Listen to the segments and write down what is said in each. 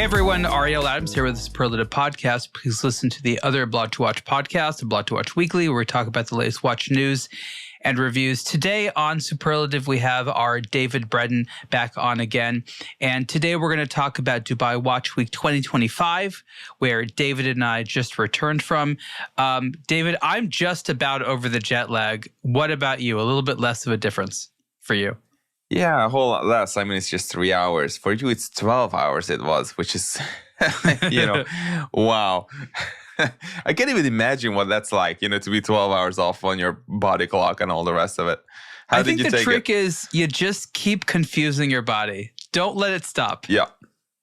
Hey everyone, Ariel Adams here with the Superlative podcast. Please listen to the other aBlogtoWatch podcast, aBlogtoWatch Weekly, where we talk about the latest watch news and reviews. Today on Superlative, we have our David Bredan back on again. And today we're going to talk about Dubai Watch Week 2025, where David and I just returned from. David, I'm just about over the jet lag. What about you? A little bit less of a difference for you? Yeah, a whole lot less. I mean, it's just 3 hours. For you, it's 12 hours it was, which is, wow. I can't even imagine what that's like, to be 12 hours off on your body clock and all the rest of it. I think the trick is you just keep confusing your body. Don't let it stop. Yeah.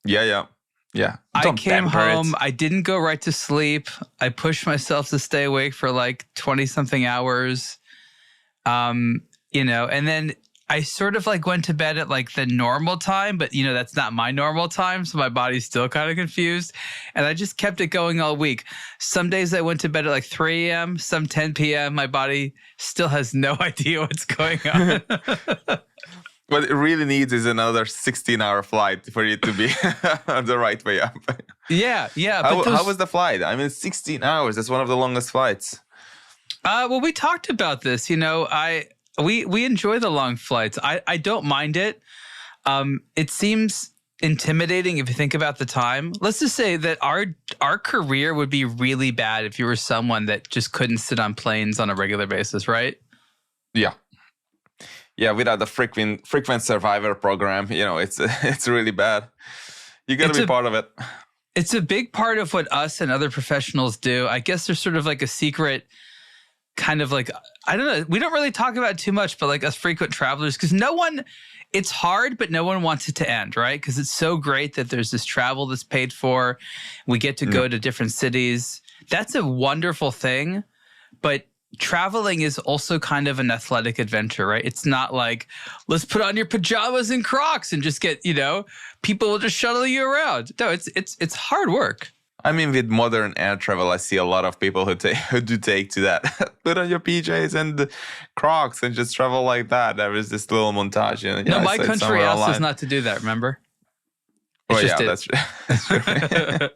I came home. I didn't go right to sleep. I pushed myself to stay awake for like 20-something hours. And then I sort of like went to bed at like the normal time, but that's not my normal time. So my body's still kind of confused. And I just kept it going all week. Some days I went to bed at like 3 a.m., some 10 p.m. My body still has no idea what's going on. What it really needs is another 16-hour flight for it to be the right way up. Yeah. How was the flight? I mean, 16 hours. That's one of the longest flights. Well, we talked about this. We enjoy the long flights. I don't mind it. It seems intimidating if you think about the time. Let's just say that our career would be really bad if you were someone that just couldn't sit on planes on a regular basis, right? Yeah, without the frequent survivor program, it's really bad. You got to be part of it. It's a big part of what us and other professionals do. I guess there's sort of like a secret kind of like, I don't know, we don't really talk about it too much, but like us frequent travelers, because it's hard, but no one wants it to end, right? Because it's so great that there's this travel that's paid for. We get to go to different cities. That's a wonderful thing, but traveling is also kind of an athletic adventure, right? It's not like, let's put on your pajamas and Crocs and just get, people will just shuttle you around. No, it's hard work. I mean, with modern air travel, I see a lot of people who do take to that. Put on your PJs and Crocs and just travel like that. There is this little montage. No, my country asks us not to do that, remember? That's true.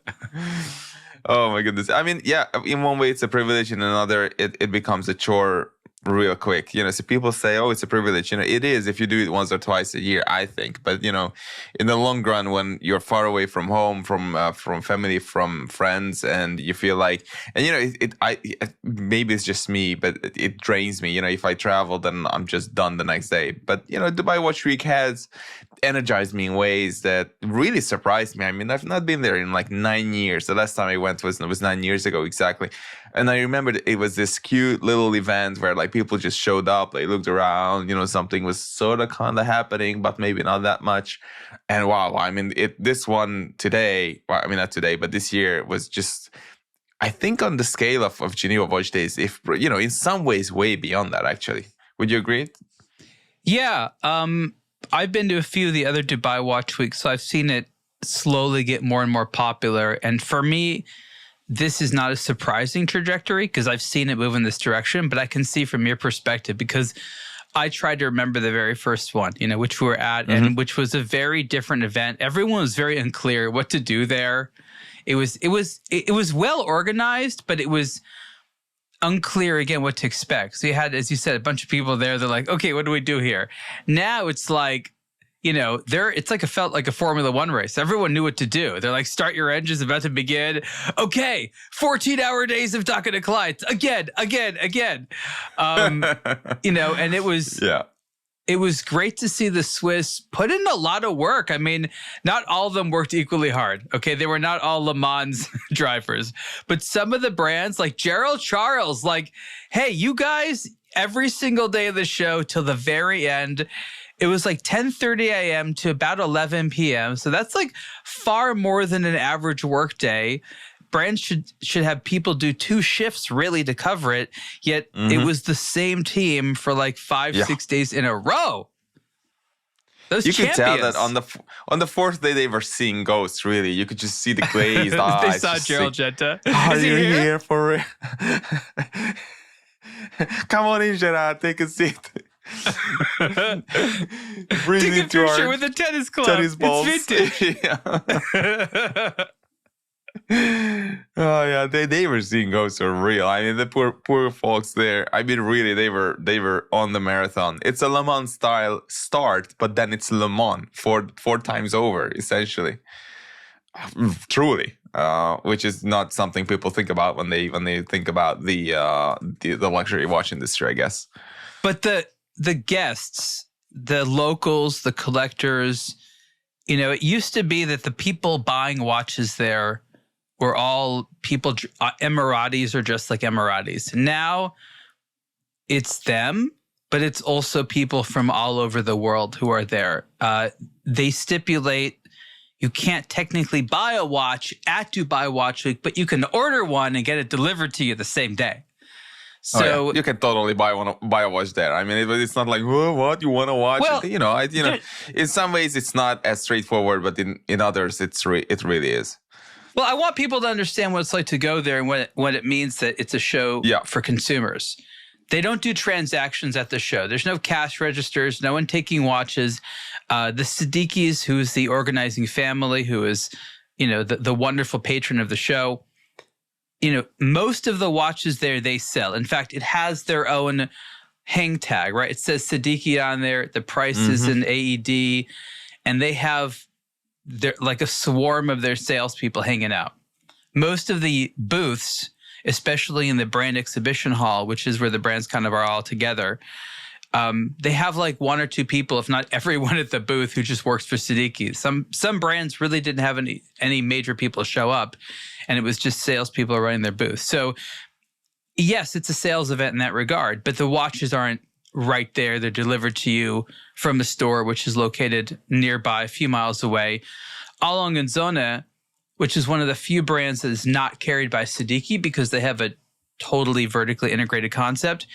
Oh my goodness. I mean, yeah, in one way it's a privilege, in another it becomes a chore real quick. So people say, oh, it's a privilege. It is if you do it once or twice a year, I think. But, in the long run, when you're far away from home, from family, from friends, and you feel like, and, maybe it's just me, but it drains me. If I travel, then I'm just done the next day. But, Dubai Watch Week has energized me in ways that really surprised me. I mean, I've not been there in like 9 years. The last time I went was 9 years ago exactly. And I remember it was this cute little event where like people just showed up, they looked around, something was sort of kind of happening, but maybe not that much. And wow, I mean, this one today, well, I mean, not today, but this year was just, I think on the scale of Geneva Watch Days, if, in some ways way beyond that, actually. Would you agree? Yeah. I've been to a few of the other Dubai Watch Weeks, so I've seen it slowly get more and more popular. And for me, this is not a surprising trajectory because I've seen it move in this direction, but I can see from your perspective because I tried to remember the very first one, which we were at, and which was a very different event. Everyone was very unclear what to do there. It was well organized, but it was unclear again what to expect. So you had, as you said, a bunch of people there. They're like, okay, what do we do here? Now it's like, felt like a Formula One race. Everyone knew what to do. They're like, start your engines, about to begin. Okay, 14-hour days of Dakar to Clyde. Again. And it was great to see the Swiss put in a lot of work. I mean, not all of them worked equally hard. Okay, they were not all Le Mans drivers, but some of the brands like Gerald Charles, like, hey, you guys, every single day of the show till the very end, it was like 10:30 a.m. to about 11 p.m. So that's like far more than an average work day. Brands should have people do 2 shifts really to cover it. Yet it was the same team for like 5-6 days in a row. Those you champions. could tell that on the 4th day they were seeing ghosts. Really, you could just see the glazed eyes. They saw Gerald Genta. Are you here for real? Come on in, Gerard. Take a seat. Bring Take a picture with a tennis club. Tennis balls. It's vintage. Oh yeah, they were seeing ghosts for real. I mean, the poor folks there. I mean, really, they were on the marathon. It's a Le Mans style start, but then it's Le Mans four times over, essentially. Truly, which is not something people think about when they think about the luxury watch industry, I guess. But the guests, the locals, the collectors, it used to be that the people buying watches there were all people, Emiratis are just like Emiratis. Now it's them, but it's also people from all over the world who are there. They stipulate you can't technically buy a watch at Dubai Watch Week, but you can order one and get it delivered to you the same day. So you can totally buy a watch there. I mean, it's not like, oh, what you want to watch? Well, in some ways it's not as straightforward, but in others it really is. Well, I want people to understand what it's like to go there and what it means that it's a show for consumers. They don't do transactions at the show. There's no cash registers, no one taking watches. The Siddiquis, who is the organizing family, who is, the wonderful patron of the show, most of the watches there they sell. In fact, it has their own hang tag, right? It says Siddiqui on there. The price is in AED, and they have like a swarm of their salespeople hanging out. Most of the booths, especially in the brand exhibition hall, which is where the brands kind of are all together, they have like one or two people, if not everyone at the booth, who just works for Siddiqui. Some brands really didn't have any major people show up, and it was just salespeople running their booth. So yes, it's a sales event in that regard, but the watches aren't right there. They're delivered to you from the store, which is located nearby, a few miles away. Along in Journe, which is one of the few brands that is not carried by Siddiqui because they have a totally vertically integrated concept,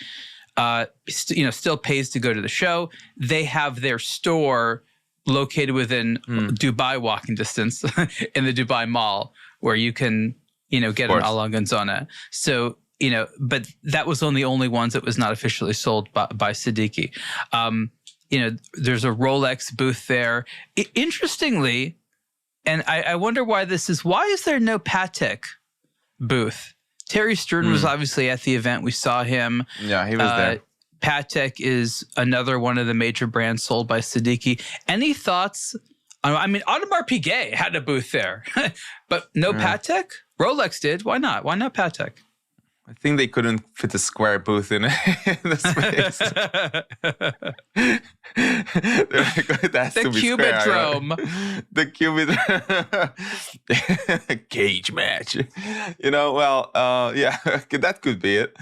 still pays to go to the show. They have their store located within Dubai walking distance in the Dubai Mall, where you can, get an Along in Journe. So, but that was the only ones that was not officially sold by Siddiqui. There's a Rolex booth there. Interestingly, and I wonder why this is. Why is there no Patek booth? Terry Journe was obviously at the event. We saw him. Yeah, he was there. Patek is another one of the major brands sold by Siddiqui. Any thoughts? I mean, Audemars Piguet had a booth there, but no Patek? Rolex did. Why not? Why not Patek? I think they couldn't fit a square booth in the space. The Cubidrome. The Cubidrome. Cage match. That could be it.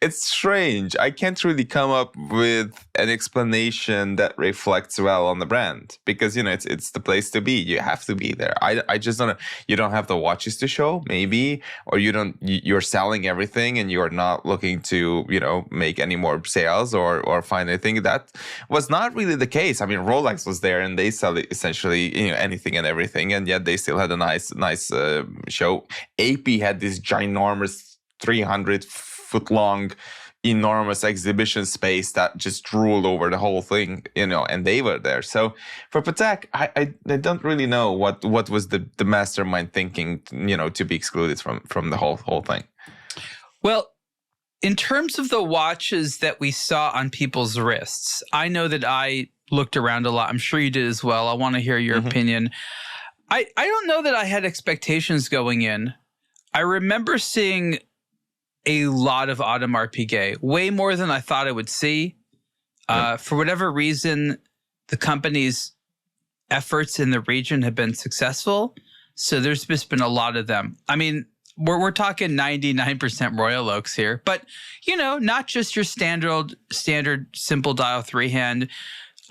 It's strange. I can't really come up with an explanation that reflects well on the brand because, it's the place to be. You have to be there. I just don't know. You don't have the watches to show, maybe, or you're selling everything and you're not looking to, make any more sales or find anything. That was not really the case. I mean, Rolex was there and they sell essentially, anything and everything. And yet they still had a nice show. AP had this ginormous 300-foot long, enormous exhibition space that just ruled over the whole thing, and they were there. So for Patek, I don't really know what was the mastermind thinking, to be excluded from the whole thing. Well, in terms of the watches that we saw on people's wrists, I know that I looked around a lot. I'm sure you did as well. I want to hear your opinion. I don't know that I had expectations going in. I remember seeing a lot of Audemars Piguet, way more than I thought I would see. For whatever reason, the company's efforts in the region have been successful. So there's just been a lot of them. I mean, we're talking 99% Royal Oaks here, but not just your standard simple dial 3-hand,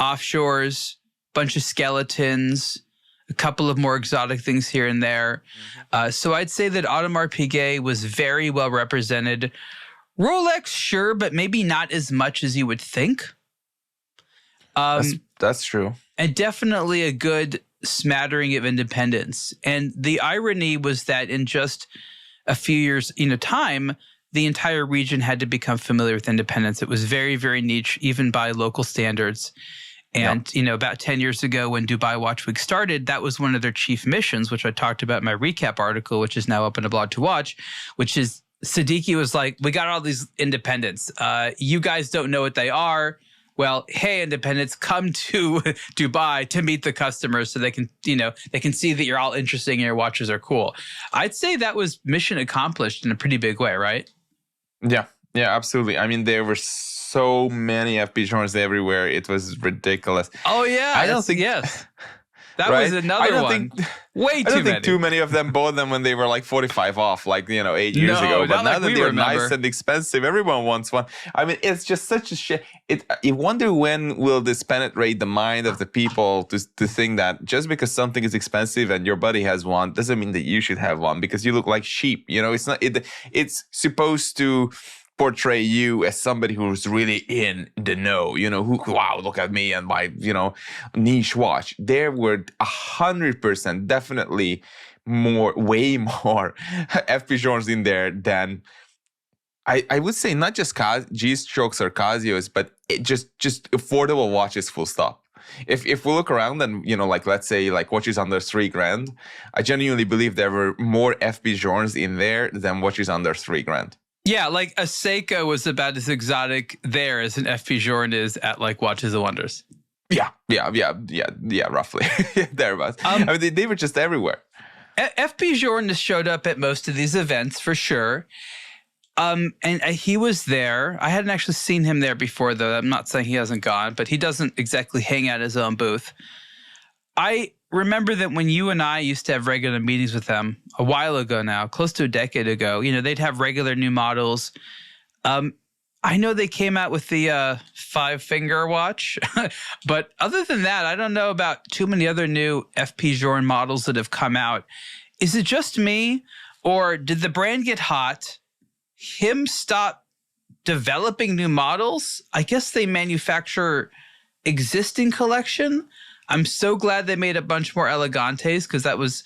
offshores, bunch of skeletons, a couple of more exotic things here and there. So I'd say that Audemars Piguet was very well represented. Rolex, sure, but maybe not as much as you would think. That's true. And definitely a good smattering of independence. And the irony was that in just a few years, time, the entire region had to become familiar with independence. It was very, very niche, even by local standards. And, about 10 years ago when Dubai Watch Week started, that was one of their chief missions, which I talked about in my recap article, which is now up on aBlogtoWatch, which is Siddiqui was like, we got all these independents. You guys don't know what they are. Well, hey, independents, come to Dubai to meet the customers so they can see that you're all interesting and your watches are cool. I'd say that was mission accomplished in a pretty big way, right? Yeah, absolutely. I mean, there were so many FP Journes everywhere. It was ridiculous. Oh, yeah. I don't think, yes. That was another one. I don't think too many of them bought them when they were like 45 off, 8 years ago. But now that they're nice and expensive, everyone wants one. I mean, it's just such a shit. You wonder when will this penetrate the mind of the people to think that just because something is expensive and your buddy has one doesn't mean that you should have one because you look like sheep. It's not. It's supposed to portray you as somebody who's really in the know, wow, look at me and my, niche watch. There were 100%, definitely way more FP Journes in there than I would say not just G-Strokes or Casios, but just affordable watches full stop. If we look around and, let's say watches under $3,000, I genuinely believe there were more FP Journes in there than watches under $3,000. Yeah, like a Seiko was about as exotic there as an FP Journe is at Watches and Wonders. Yeah, roughly. Thereabouts. I mean, they were just everywhere. FP Journe showed up at most of these events for sure. And he was there. I hadn't actually seen him there before, though. I'm not saying he hasn't gone, but he doesn't exactly hang out his own booth. I remember that when you and I used to have regular meetings with them a while ago now, close to a decade ago, they'd have regular new models. I know they came out with the 5-finger watch, but other than that, I don't know about too many other new FP Journe models that have come out. Is it just me, or did the brand get hot? Him stop developing new models? I guess they manufacture existing collection. I'm so glad they made a bunch more Elegantes because that was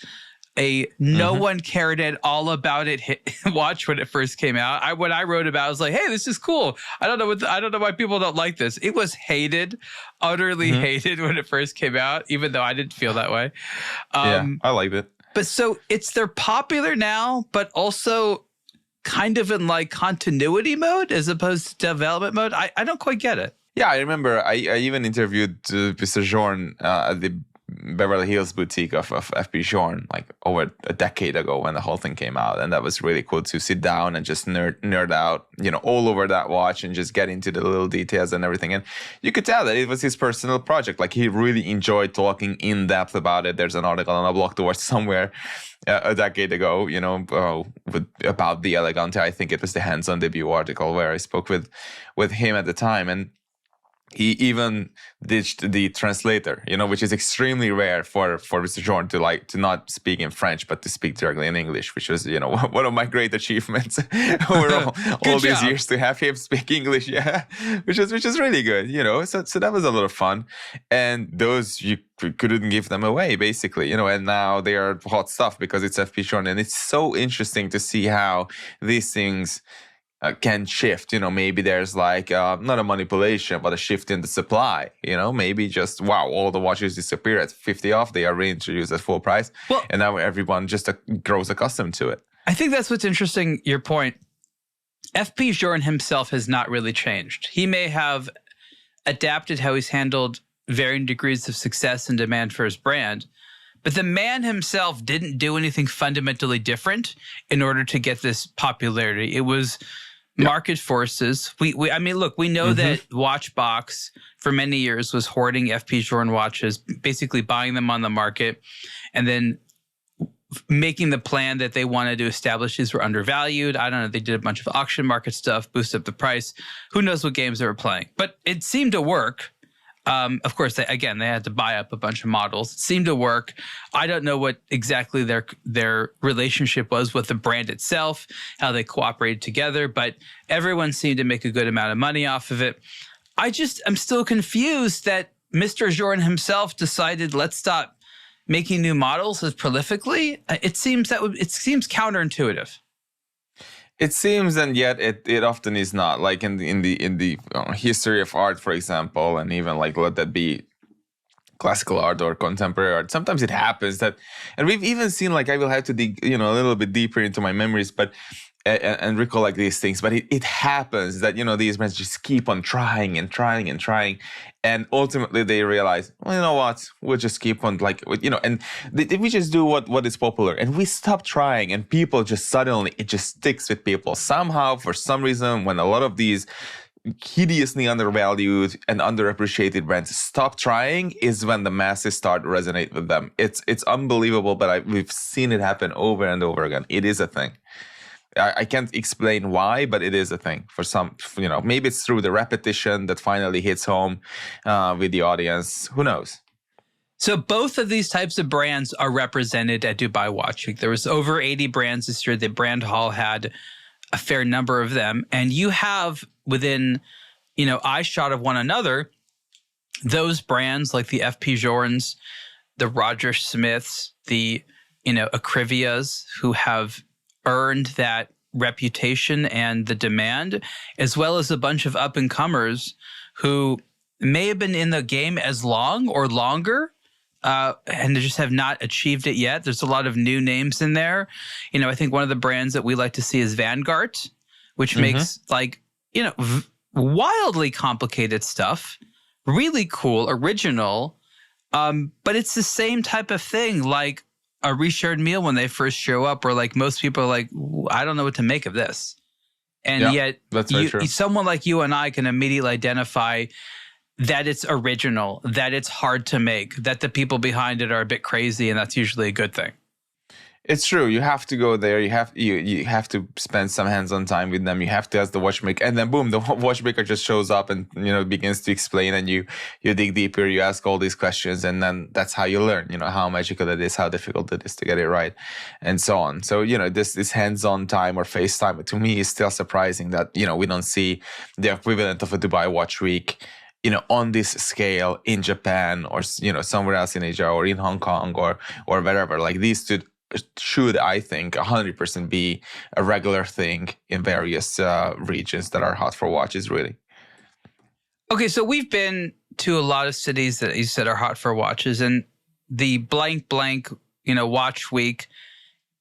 a no one cared at all about it watch when it first came out. When I wrote about it, I was like, hey, this is cool. I don't know why people don't like this. It was hated, utterly hated when it first came out, even though I didn't feel that way. I liked it. But so they're popular now, but also kind of in continuity mode as opposed to development mode. I don't quite get it. Yeah, I remember I even interviewed Mr. Journe at the Beverly Hills boutique of FP Journe over a decade ago when the whole thing came out. And that was really cool to sit down and just nerd out, all over that watch and just get into the little details and everything. And you could tell that it was his personal project. He really enjoyed talking in depth about it. There's an article on aBlogtoWatch somewhere a decade ago, about the Elegante. I think it was the hands-on debut article where I spoke with him at the time. And he even ditched the translator, which is extremely rare for Mr. Journe to not speak in French, but to speak directly in English, which was, one of my great achievements over all these years to have him speak English. Yeah, which is really good, So that was a lot of fun, and those you couldn't give them away, basically, and now they are hot stuff because it's FP Journe, and it's so interesting to see how these things can shift. Maybe there's not a manipulation, but a shift in the supply. Maybe just all the watches disappear at 50 off. They are reintroduced at full price, and now everyone just grows accustomed to it. I think that's what's interesting. Your point. FP Journe himself has not really changed. He may have adapted how he's handled varying degrees of success and demand for his brand, but the man himself didn't do anything fundamentally different in order to get this popularity. It was market forces. We know that Watchbox for many years was hoarding FP Journe watches, basically buying them on the market and then making the plan that they wanted to establish these were undervalued. I don't know. They did a bunch of auction market stuff, boost up the price. Who knows what games they were playing? But it seemed to work. Of course, they had to buy up a bunch of models. It seemed to work. I don't know what exactly their relationship was with the brand itself, how they cooperated together, but everyone seemed to make a good amount of money off of it. I'm still confused that Mr. Journe himself decided, let's stop making new models as prolifically. It seems counterintuitive. It seems, and yet it often is not. Like in the history of art, for example, and even like let that be classical art or contemporary art. Sometimes it happens that, and we've even seen, like, I will have to dig, a little bit deeper into my memories, but and recall like these things. But it happens that these brands just keep on trying and trying and trying, and ultimately they realize, well, you know what, we'll just keep on and we just do what is popular, and we stop trying, and people just suddenly it just sticks with people somehow for some reason. When a lot of these hideously undervalued and underappreciated brands stop trying is when the masses start to resonate with them. It's unbelievable, but we've seen it happen over and over again. It is a thing. I can't explain why, but it is a thing for some. Maybe it's through the repetition that finally hits home with the audience. Who knows? So both of these types of brands are represented at Dubai Watch Week. There was over 80 brands this year. The brand hall had a fair number of them, and you have within, eyeshot of one another, those brands like the FP Journes, the Roger Smiths, the, Acrivias, who have earned that reputation and the demand, as well as a bunch of up-and-comers who may have been in the game as long or longer, and they just have not achieved it yet. There's a lot of new names in there. I think one of the brands that we like to see is Vanguard, which makes wildly complicated stuff, really cool, original. But it's the same type of thing, like a reshared meal when they first show up, where like most people are like, I don't know what to make of this. And yet that's very true. Someone like you and I can immediately identify that it's original, that it's hard to make, that the people behind it are a bit crazy, and that's usually a good thing. It's true. You have to go there. You have to spend some hands-on time with them. You have to ask the watchmaker, and then boom, the watchmaker just shows up and begins to explain, and you dig deeper. You ask all these questions, and then that's how you learn. How magical it is, how difficult it is to get it right, and so on. So this hands-on time or face time to me is still surprising that we don't see the equivalent of a Dubai Watch Week on this scale in Japan or somewhere else in Asia or in Hong Kong or wherever. Like these should, I think, 100% be a regular thing in various regions that are hot for watches, really. Okay, so we've been to a lot of cities that you said are hot for watches, and the blank, watch week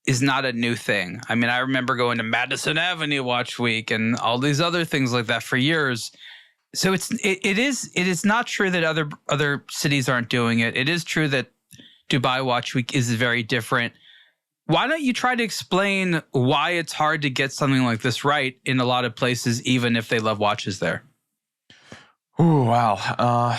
is not a new thing. I mean, I remember going to Madison Avenue Watch Week and all these other things like that for years. So it is not true that other cities aren't doing it. It is true that Dubai Watch Week is very different. Why don't you try to explain why it's hard to get something like this right in a lot of places, even if they love watches there? Oh, wow.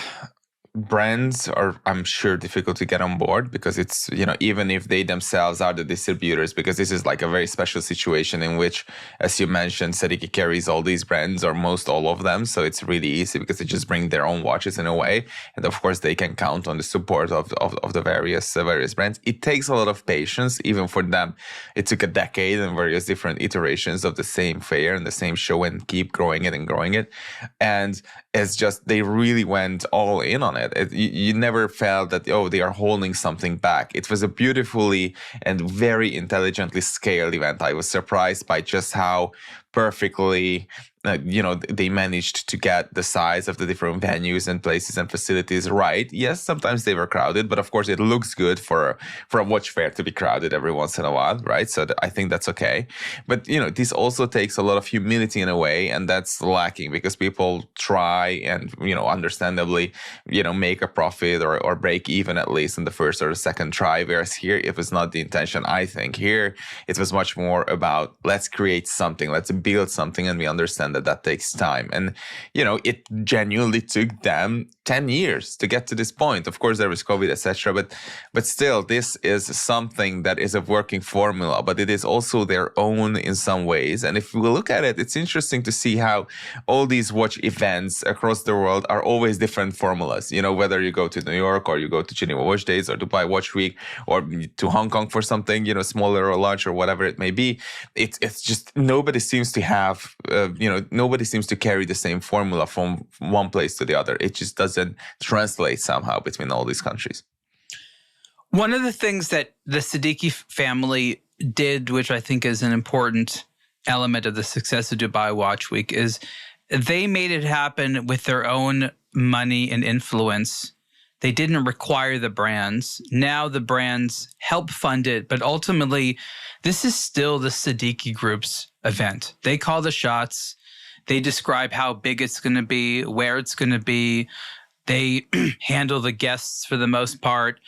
Brands are, I'm sure, difficult to get on board because it's, even if they themselves are the distributors, because this is like a very special situation in which, as you mentioned, Siddiqui carries all these brands or most all of them. So it's really easy because they just bring their own watches in a way. And of course, they can count on the support of the various brands. It takes a lot of patience, even for them. It took a decade and various different iterations of the same fair and the same show and keep growing it and growing it. And it's just, they really went all in on it. You never felt that, they are holding something back. It was a beautifully and very intelligently scaled event. I was surprised by just how perfectly they managed to get the size of the different venues and places and facilities right. Yes, sometimes they were crowded, but of course it looks good for a watch fair to be crowded every once in a while, right? So I think that's okay. But this also takes a lot of humility in a way, and that's lacking because people try and understandably make a profit or break even at least in the first or the second try. Whereas here it was not the intention. I think here it was much more about let's create something, let's build something, and we understand that takes time. And it genuinely took them 10 years to get to this point. Of course there was COVID, etc., but still this is something that is a working formula, but it is also their own in some ways. And if we look at it, it's interesting to see how all these watch events across the world are always different formulas. Whether you go to New York or you go to Geneva Watch Days or Dubai Watch Week or to Hong Kong for something smaller or larger or whatever it may be, it's just nobody seems to have nobody seems to carry the same formula from one place to the other. It just doesn't translate somehow between all these countries. One of the things that the Siddiqui family did, which I think is an important element of the success of Dubai Watch Week is they made it happen with their own money and influence. They didn't require the brands. Now the brands help fund it, but ultimately, this is still the Siddiqui Group's event. They call the shots. They describe how big it's going to be, where it's going to be. They handle the guests for the most part.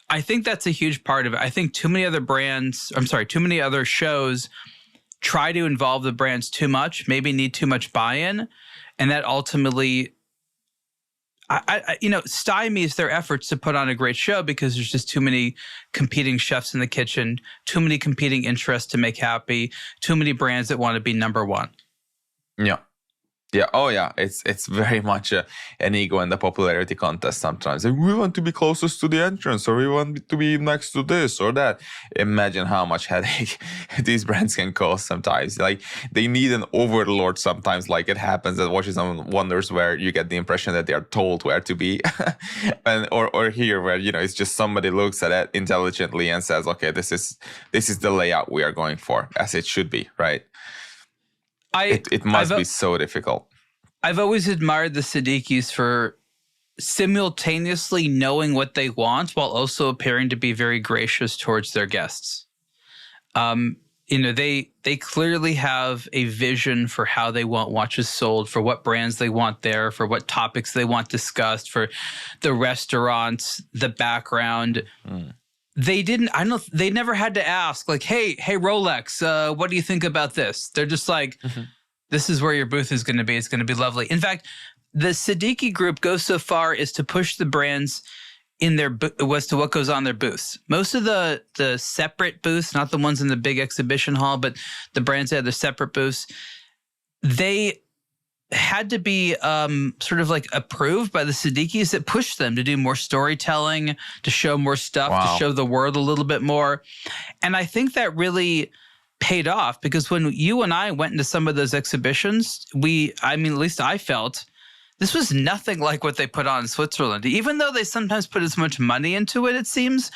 I think that's a huge part of it. I think too many other shows try to involve the brands too much, maybe need too much buy-in, and that ultimately stymies their efforts to put on a great show because there's just too many competing chefs in the kitchen, too many competing interests to make happy, too many brands that want to be number one. Yeah. Yeah. Oh, yeah. It's very much an ego and the popularity contest sometimes. Like, we want to be closest to the entrance, or we want to be next to this or that. Imagine how much headache these brands can cause sometimes. Like, they need an overlord sometimes, like it happens at Watches and Wonders, where you get the impression that they are told where to be. And or here where, it's just somebody looks at it intelligently and says, okay, this is the layout we are going for, as it should be, right? It must be so difficult. I've always admired the Siddiquis for simultaneously knowing what they want while also appearing to be very gracious towards their guests. They clearly have a vision for how they want watches sold, for what brands they want there, for what topics they want discussed, for the restaurants, the background. They never had to ask, like, hey Rolex, what do you think about this? They're just like, this is where your booth is going to be. It's going to be lovely. In fact, the Siddiqui Group goes so far as to push the brands in their as to what goes on their booths. Most of the separate booths, not the ones in the big exhibition hall, but the brands that have their separate booths, they had to be sort of like approved by the Siddiquis that pushed them to do more storytelling, to show more stuff, to show the world a little bit more. And I think that really paid off, because when you and I went into some of those exhibitions, at least I felt this was nothing like what they put on in Switzerland. Even though they sometimes put as much money into it seems.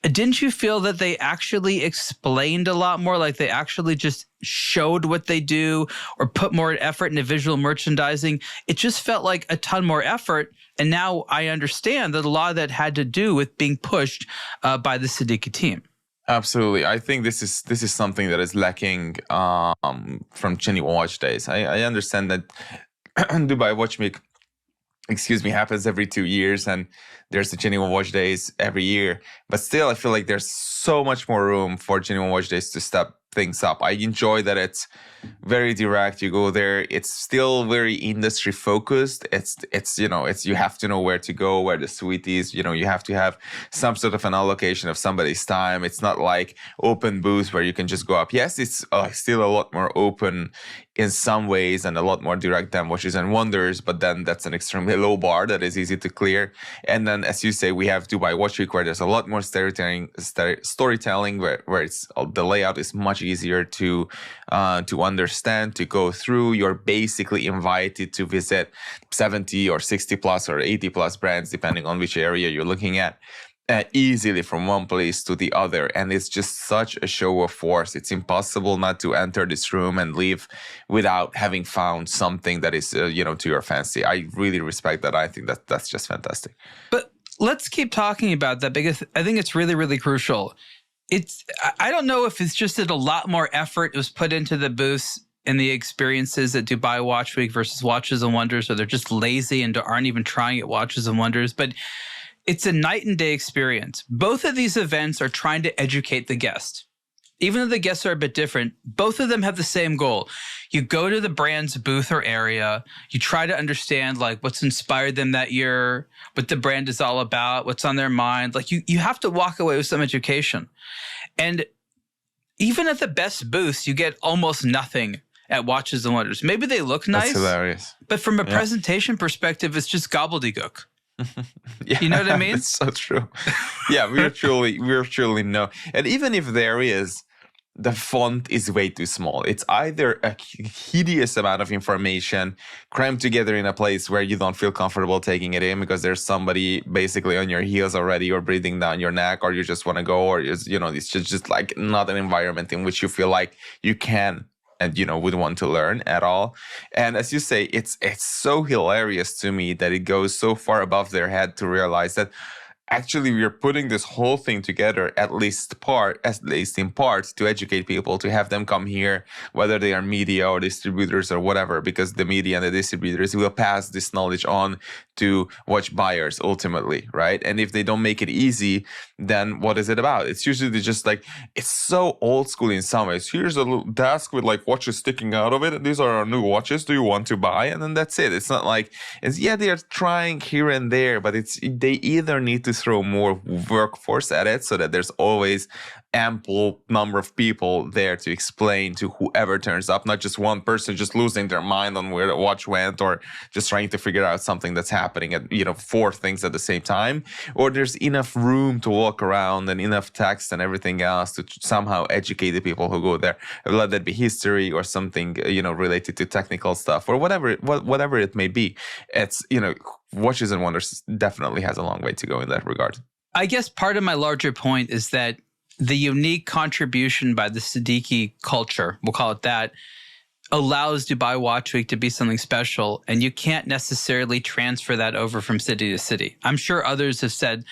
Didn't you feel that they actually explained a lot more? Like they actually just showed what they do or put more effort into visual merchandising? It just felt like a ton more effort. And now I understand that a lot of that had to do with being pushed by the Siddiqui team. Absolutely. I think this is something that is lacking from Geneva Watch Days. I understand that Dubai Watch Week, happens every 2 years, and there's the Geneva Watch Days every year. But still, I feel like there's so much more room for Geneva Watch Days to step things up. I enjoy that it's very direct. You go there. It's still very industry focused. It's you have to know where to go, where the suite is. You have to have some sort of an allocation of somebody's time. It's not like open booths where you can just go up. Yes, it's still a lot more open in some ways and a lot more direct than Watches and Wonders, but then that's an extremely low bar that is easy to clear. And then, as you say, we have Dubai Watch Week, where there's a lot more storytelling, where it's the layout is much easier to understand, to go through. You're basically invited to visit 70 or 60 plus or 80 plus brands, depending on which area you're looking at. Easily from one place to the other, and it's just such a show of force. It's impossible not to enter this room and leave without having found something that is to your fancy. I really respect that. I think that's just fantastic. But let's keep talking about that, because I think it's really, really crucial. I don't know if it's just that a lot more effort was put into the booths and the experiences at Dubai Watch Week versus Watches and Wonders, or they're just lazy and aren't even trying at Watches and Wonders, but it's a night and day experience. Both of these events are trying to educate the guest. Even though the guests are a bit different, both of them have the same goal. You go to the brand's booth or area, you try to understand like what's inspired them that year, what the brand is all about, what's on their mind. Like you have to walk away with some education. And even at the best booths, you get almost nothing at Watches and Wonders. Maybe they look nice. That's hilarious. But from a presentation perspective, it's just gobbledygook. Yeah, you know what I mean? It's so true. Yeah, we truly know. And even if there is, the font is way too small. It's either a hideous amount of information crammed together in a place where you don't feel comfortable taking it in because there's somebody basically on your heels already, or breathing down your neck, or you just want to go, or it's just like not an environment in which you feel like you can and would want to learn at all. And as you say, it's so hilarious to me that it goes so far above their head to realize that actually we are putting this whole thing together, at least in part, to educate people, to have them come here, whether they are media or distributors or whatever, because the media and the distributors will pass this knowledge on to watch buyers ultimately, right? And if they don't make it easy, then what is it about? It's usually just like, it's so old school in some ways. Here's a little desk with like watches sticking out of it, and these are our new watches. Do you want to buy? And then that's it. It's not like, they are trying here and there, but they either need to throw more workforce at it so that there's always ample number of people there to explain to whoever turns up, not just one person just losing their mind on where the watch went, or just trying to figure out something that's happening at 4 things at the same time, or there's enough room to walk around and enough text and everything else to somehow educate the people who go there, let that be history or something related to technical stuff or whatever it may be. It's Watches and Wonders definitely has a long way to go in that regard. I guess part of my larger point is that the unique contribution by the Siddiqui culture, we'll call it that, allows Dubai Watch Week to be something special, and you can't necessarily transfer that over from city to city. I'm sure others have said,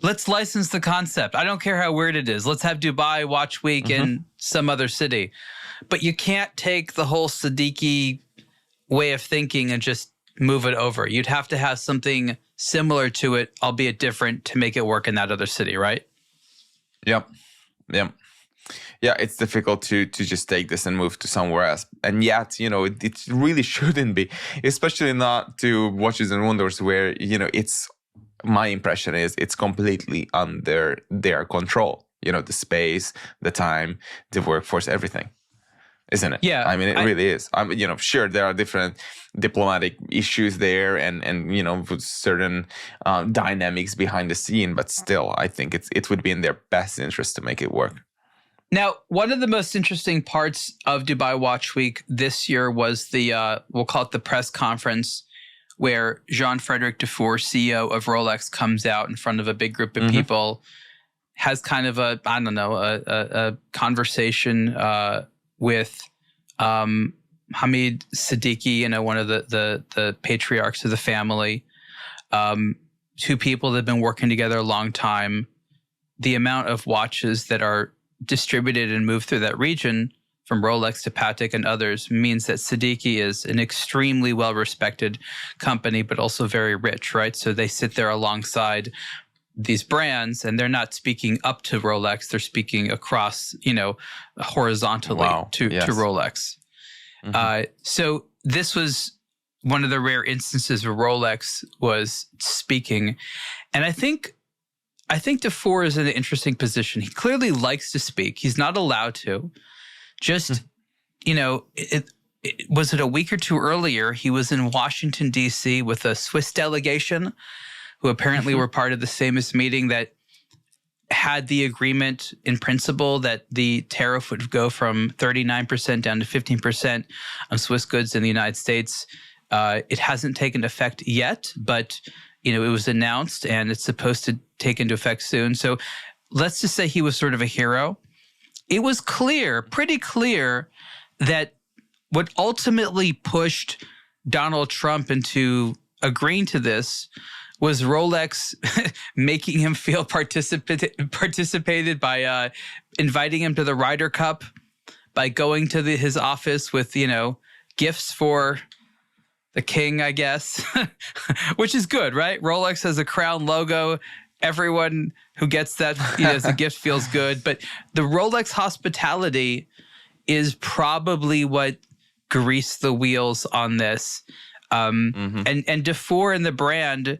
let's license the concept. I don't care how weird it is. Let's have Dubai Watch Week in some other city. But you can't take the whole Siddiqui way of thinking and just move it over. You'd have to have something similar to it, albeit different, to make it work in that other city, right? Yep. Yeah, it's difficult to just take this and move to somewhere else. And yet, it really shouldn't be, especially not to Watches and Wonders where, my impression is it's completely under their control. The space, the time, the workforce, everything. Isn't it? Yeah. I mean, it really is. Sure, there are different diplomatic issues there and certain dynamics behind the scene, but still, I think it would be in their best interest to make it work. Now, one of the most interesting parts of Dubai Watch Week this year was the, we'll call it the press conference, where Jean-Frédéric Dufour, CEO of Rolex, comes out in front of a big group of people, has kind of a conversation with Hamid Siddiqui, one of the patriarchs of the family. 2 people that have been working together a long time. The amount of watches that are distributed and moved through that region, from Rolex to Patek and others, means that Siddiqui is an extremely well-respected company, but also very rich, right? So they sit there alongside these brands, and they're not speaking up to Rolex; they're speaking across, horizontally to Rolex. So this was one of the rare instances where Rolex was speaking, and I think Dufour is in an interesting position. He clearly likes to speak. He's not allowed to. Just, was it a week or 2 earlier? He was in Washington, D.C. with a Swiss delegation, who apparently were part of the famous meeting that had the agreement in principle that the tariff would go from 39% down to 15% on Swiss goods in the United States. It hasn't taken effect yet, but it was announced and it's supposed to take into effect soon. So let's just say he was sort of a hero. It was pretty clear, that what ultimately pushed Donald Trump into agreeing to this was Rolex making him feel participated by inviting him to the Ryder Cup, by going to his office with, gifts for the king, I guess, which is good, right? Rolex has a crown logo. Everyone who gets that as a gift feels good. But the Rolex hospitality is probably what greased the wheels on this. And Dufour and the brand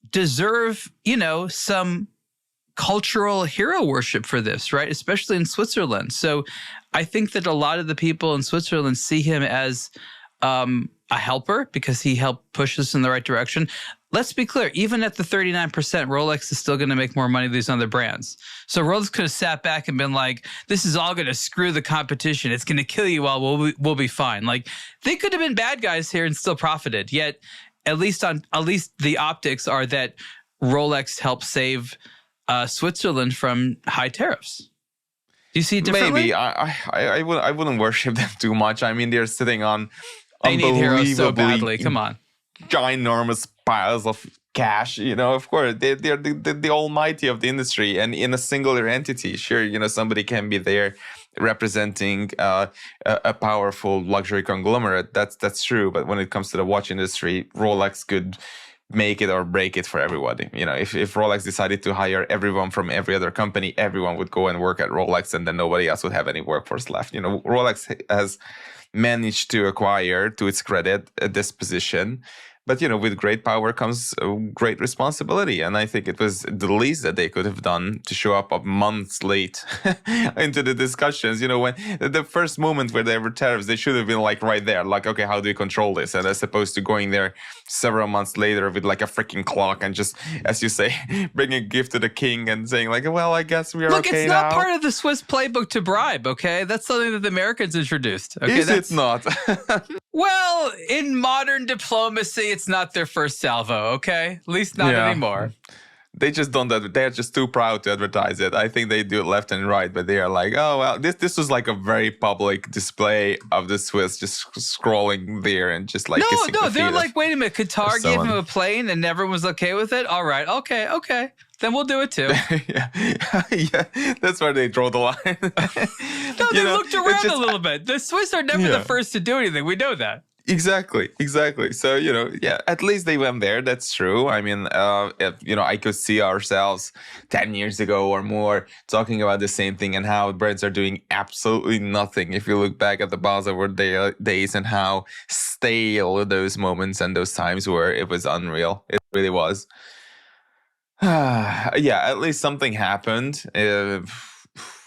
deserve, some cultural hero worship for this, right? Especially in Switzerland. So I think that a lot of the people in Switzerland see him as a helper, because he helped push us in the right direction. Let's be clear, even at the 39%, Rolex is still going to make more money than these other brands. So Rolex could have sat back and been like, this is all going to screw the competition. It's going to kill you all. We'll be fine. Like, they could have been bad guys here and still profited. Yet, at least the optics are that Rolex helped save Switzerland from high tariffs. Do you see it differently? Maybe. I wouldn't worship them too much. I mean, they're sitting on they need heroes so badly. Come on. Ginormous piles of cash, of course. They're the almighty of the industry, and in a singular entity. Sure, somebody can be there representing a powerful luxury conglomerate. That's true. But when it comes to the watch industry, Rolex could make it or break it for everybody. If Rolex decided to hire everyone from every other company, everyone would go and work at Rolex, and then nobody else would have any workforce left. Rolex has managed to acquire, to its credit, this position. But, with great power comes great responsibility. And I think it was the least that they could have done to show up months late into the discussions. When the first moment where there were tariffs, they should have been right there. Okay, how do we control this? And as opposed to going there several months later with a freaking clock and just, as you say, bringing a gift to the king and saying well, I guess we are Look, okay it's now. not part of the Swiss playbook to bribe, okay? That's something that the Americans introduced. Okay, Is it not? Well, in modern diplomacy, it's not their first salvo, okay? At least not anymore. They just don't. They're just too proud to advertise it. I think they do it left and right, but they are oh well. This was a very public display of the Swiss just scrolling there and just no. They're wait a minute. Qatar gave him a plane and everyone was okay with it. All right, okay. Then we'll do it too. yeah, that's where they draw the line. No, they looked around a little bit. The Swiss are never the first to do anything. We know that. Exactly. So, at least they went there. That's true. I mean, I could see ourselves 10 years ago or more talking about the same thing and how brands are doing absolutely nothing. If you look back at the Basel days and how stale those moments and those times were, it was unreal. It really was. At least something happened.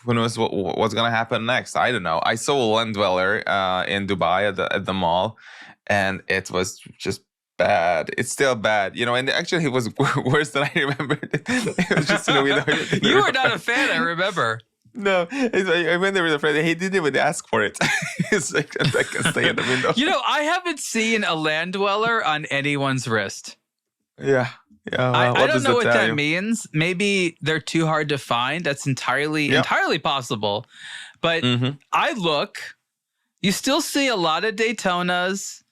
Who knows what's going to happen next? I don't know. I saw a land dweller in Dubai at the mall, and it was just bad. It's still bad, and actually it was worse than I remembered. It was just, you were not a fan, I remember. No, I went there with a friend. He didn't even ask for it. It's I can stay in the window. I haven't seen a land dweller on anyone's wrist. Yeah. I don't know what that means. Maybe they're too hard to find. That's entirely possible. But I look, you still see a lot of Daytonas,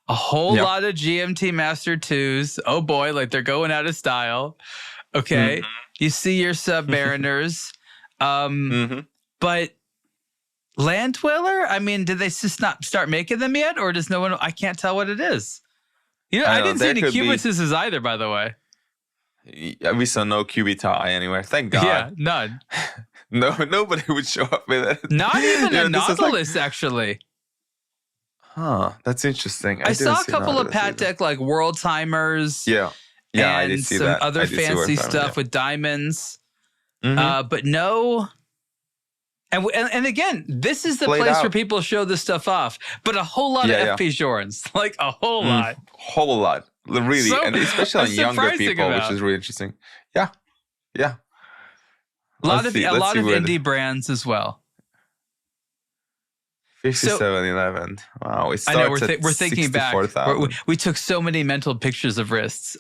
a whole lot of GMT Master 2s. Oh boy, they're going out of style. Okay. You see your Submariners. But land dweller? I mean, did they just not start making them yet? Or does no one? I can't tell what it is. I didn't see any Cubituses either, by the way. We saw no QB anywhere. Thank God. Yeah, none. No, nobody would show up with it. Not even a Nautilus, actually. Huh, that's interesting. I saw a couple of Patek World Timers. Yeah, I did see that. And some other fancy stuff with diamonds. But no. And again, this is the place where people show this stuff off. But a whole lot of FP Journes, a whole lot. Whole lot. Really, and especially on younger people, which is really interesting. Yeah. A lot of indie brands as well. 5711. Wow, it starts I know we're thinking back. We took so many mental pictures of wrists.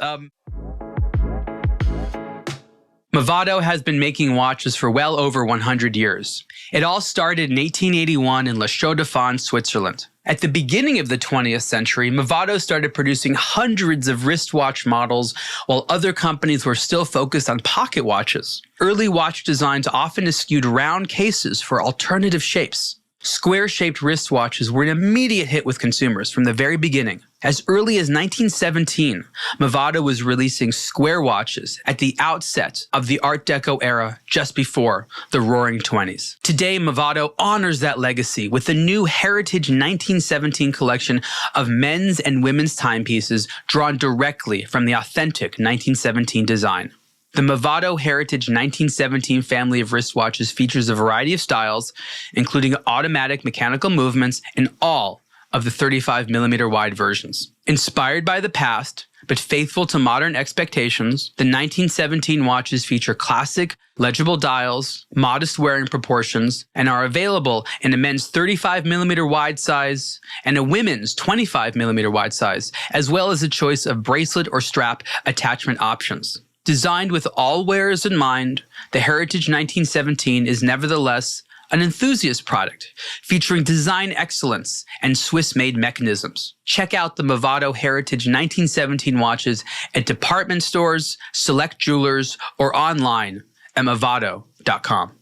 Movado has been making watches for well over 100 years. It all started in 1881 in La Chaux-de-Fonds, Switzerland. At the beginning of the 20th century, Movado started producing hundreds of wristwatch models, while other companies were still focused on pocket watches. Early watch designs often eschewed round cases for alternative shapes. Square-shaped wristwatches were an immediate hit with consumers from the very beginning. As early as 1917, Movado was releasing square watches at the outset of the Art Deco era just before the Roaring '20s. Today, Movado honors that legacy with the new Heritage 1917 collection of men's and women's timepieces drawn directly from the authentic 1917 design. The Movado Heritage 1917 family of wristwatches features a variety of styles, including automatic mechanical movements in all of the 35mm wide versions. Inspired by the past, but faithful to modern expectations, the 1917 watches feature classic, legible dials, modest wearing proportions, and are available in a men's 35mm wide size and a women's 25mm wide size, as well as a choice of bracelet or strap attachment options. Designed with all wearers in mind, the Heritage 1917 is nevertheless an enthusiast product featuring design excellence and Swiss-made mechanisms. Check out the Movado Heritage 1917 watches at department stores, select jewelers, or online at movado.com.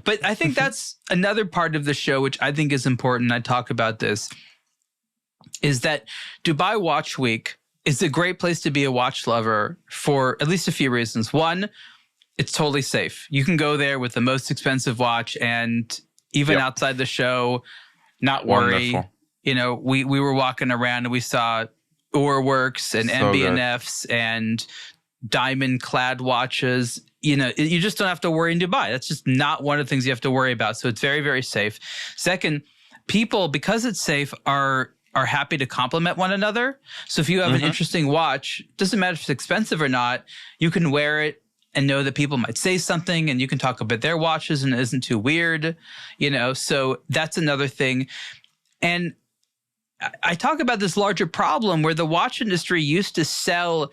But I think that's another part of the show, which I think is important. I talk about this, is that Dubai Watch Week is a great place to be a watch lover for at least a few reasons. One, it's totally safe. You can go there with the most expensive watch and even outside the show, not worry. Wonderful. You know, we were walking around and we saw Urwerks and MB&Fs and diamond-clad watches. You know, you just don't have to worry in Dubai. That's just not one of the things you have to worry about. So it's very, very safe. Second, people, because it's safe, are happy to compliment one another. So if you have an interesting watch, doesn't matter if it's expensive or not, you can wear it and know that people might say something and you can talk about their watches and it isn't too weird, you know? So that's another thing. And I talk about this larger problem where the watch industry used to sell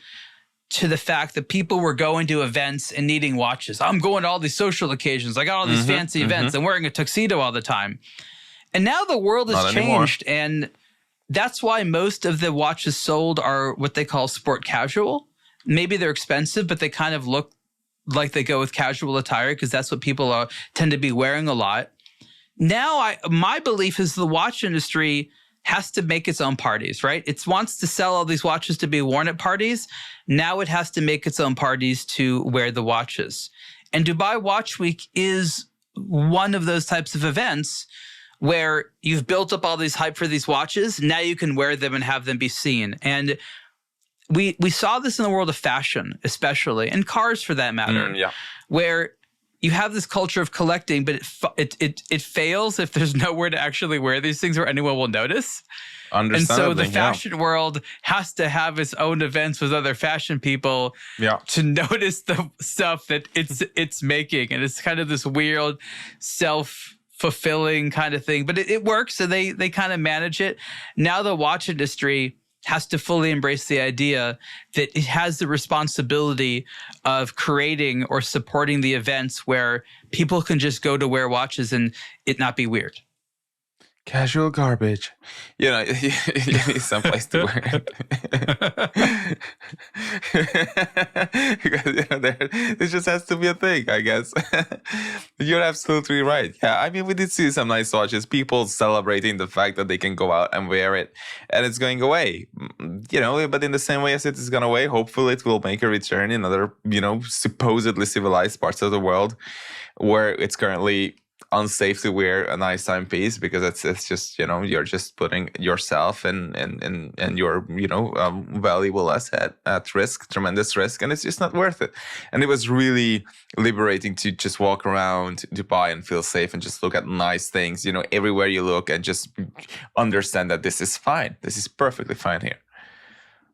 to the fact that people were going to events and needing watches. I'm going to all these social occasions. I got all these fancy events. I'm wearing a tuxedo all the time. And now the world has changed. And that's why most of the watches sold are what they call sport casual. Maybe they're expensive, but they kind of look like they go with casual attire because that's what people tend to be wearing a lot. Now, my belief is the watch industry has to make its own parties, right? It wants to sell all these watches to be worn at parties. Now it has to make its own parties to wear the watches. And Dubai Watch Week is one of those types of events where you've built up all these hype for these watches. Now you can wear them and have them be seen. And we saw this in the world of fashion, especially, and cars for that matter, where you have this culture of collecting, but it fails if there's nowhere to actually wear these things where anyone will notice. And so the fashion world has to have its own events with other fashion people to notice the stuff that it's making. And it's kind of this weird self-fulfilling kind of thing, but it works, and they kind of manage it. Now the watch industry has to fully embrace the idea that it has the responsibility of creating or supporting the events where people can just go to wear watches and it not be weird. Casual garbage. You know, you need someplace to wear it. Because, you know, this just has to be a thing, I guess. You're absolutely right. Yeah, I mean, we did see some nice watches, people celebrating the fact that they can go out and wear it, and it's going away. You know, but in the same way as it is going away, hopefully it will make a return in other, you know, supposedly civilized parts of the world where it's currently unsafe to wear a nice timepiece because it's just, you know, you're just putting yourself and your, you know, valuable asset at risk, tremendous risk, and it's just not worth it. And it was really liberating to just walk around Dubai and feel safe and just look at nice things, you know, everywhere you look, and just understand that this is fine. This is perfectly fine here.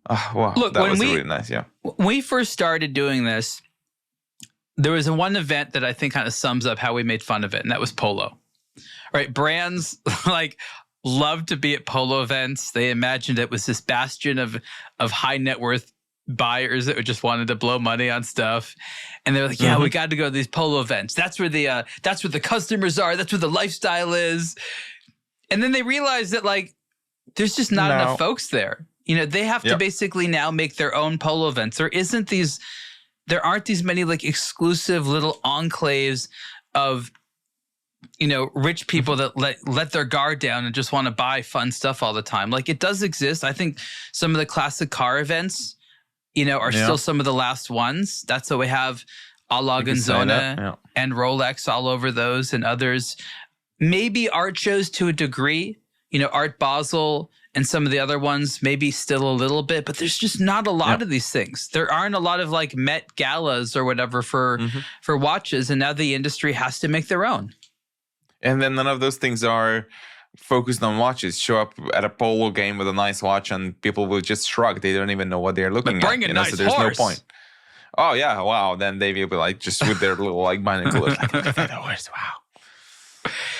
Oh, wow. Look, that was really nice. Yeah. When we first started doing this, there was one event that I think kind of sums up how we made fun of it, and that was polo. Right? Brands like loved to be at polo events. They imagined it was this bastion of high net worth buyers that just wanted to blow money on stuff. And they're like, yeah, we got to go to these polo events. That's where the customers are. That's where the lifestyle is. And then they realized that like there's just not enough folks there. You know, they have to basically now make their own polo events. There aren't these many like exclusive little enclaves of, you know, rich people that let their guard down and just want to buy fun stuff all the time. Like it does exist. I think some of the classic car events, you know, are still some of the last ones. That's what we have a la Gonzona and Rolex all over those, and others. Maybe art shows to a degree, you know, Art Basel and some of the other ones, maybe still a little bit, but there's just not a lot of these things. There aren't a lot of like Met galas or whatever for watches, and now the industry has to make their own. And then none of those things are focused on watches. Show up at a polo game with a nice watch and people will just shrug. They don't even know what they're looking at. Bring a nice so there's horse. No point. Oh yeah, wow. Then they will be like just with their little like binoculars, like look at that horse. Wow.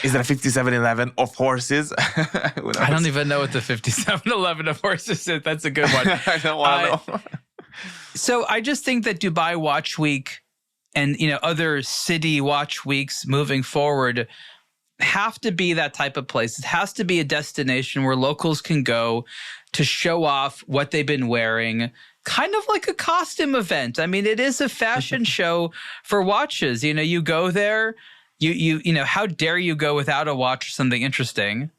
Is that a 5711 of horses? I don't even know what the 5711 of horses is. That's a good one. I don't want to know. So I just think that Dubai Watch Week, and other city watch weeks moving forward have to be that type of place. It has to be a destination where locals can go to show off what they've been wearing, kind of like a costume event. I mean, it is a fashion show for watches. You go there, you how dare you go without a watch or something interesting?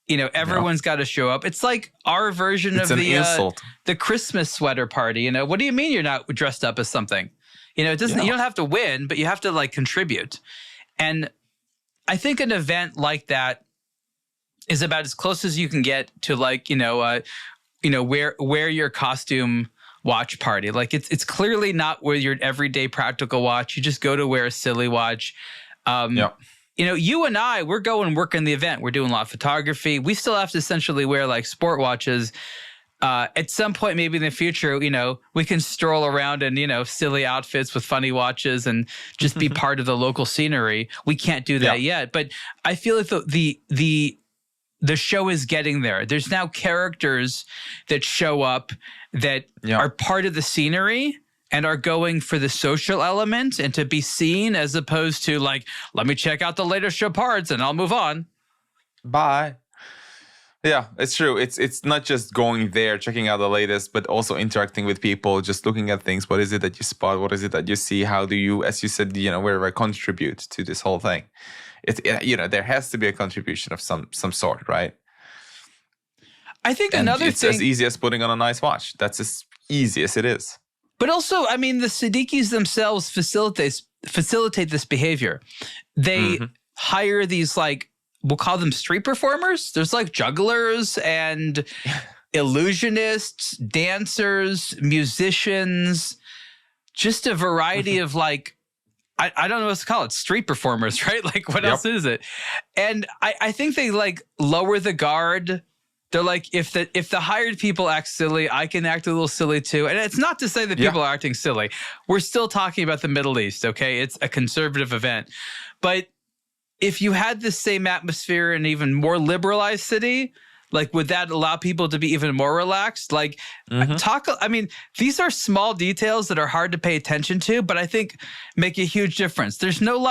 Everyone's got to show up. It's like our version of the Christmas sweater party. What do you mean you're not dressed up as something? It doesn't. You don't have to win, but you have to contribute. And I think an event like that is about as close as you can get to wear your costume watch party. It's clearly not where your everyday practical watch. You just go to wear a silly watch. You and I, we're going working the event. We're doing a lot of photography. We still have to essentially wear sport watches. At some point, maybe in the future, we can stroll around in, silly outfits with funny watches and just be part of the local scenery. We can't do that yet. But I feel like the show is getting there. There's now characters that show up that are part of the scenery and are going for the social element and to be seen, as opposed to let me check out the latest show parts and I'll move on. Bye. Yeah, it's true. It's not just going there, checking out the latest, but also interacting with people, just looking at things. What is it that you spot? What is it that you see? How do you, as you said, where contribute to this whole thing? There has to be a contribution of some sort, right? I think another it's thing, as easy as putting on a nice watch. That's as easy as it is. But also, I mean, the Siddiquis themselves facilitate this behavior. They hire these we'll call them street performers. There's jugglers and illusionists, dancers, musicians, just a variety of I don't know what to call it, street performers, right? What else is it? And I think they lower the guard. They're if the hired people act silly, I can act a little silly too. And it's not to say that people are acting silly. We're still talking about the Middle East, okay? It's a conservative event. But if you had the same atmosphere in an even more liberalized city, would that allow people to be even more relaxed? I mean, these are small details that are hard to pay attention to, but I think make a huge difference. There's no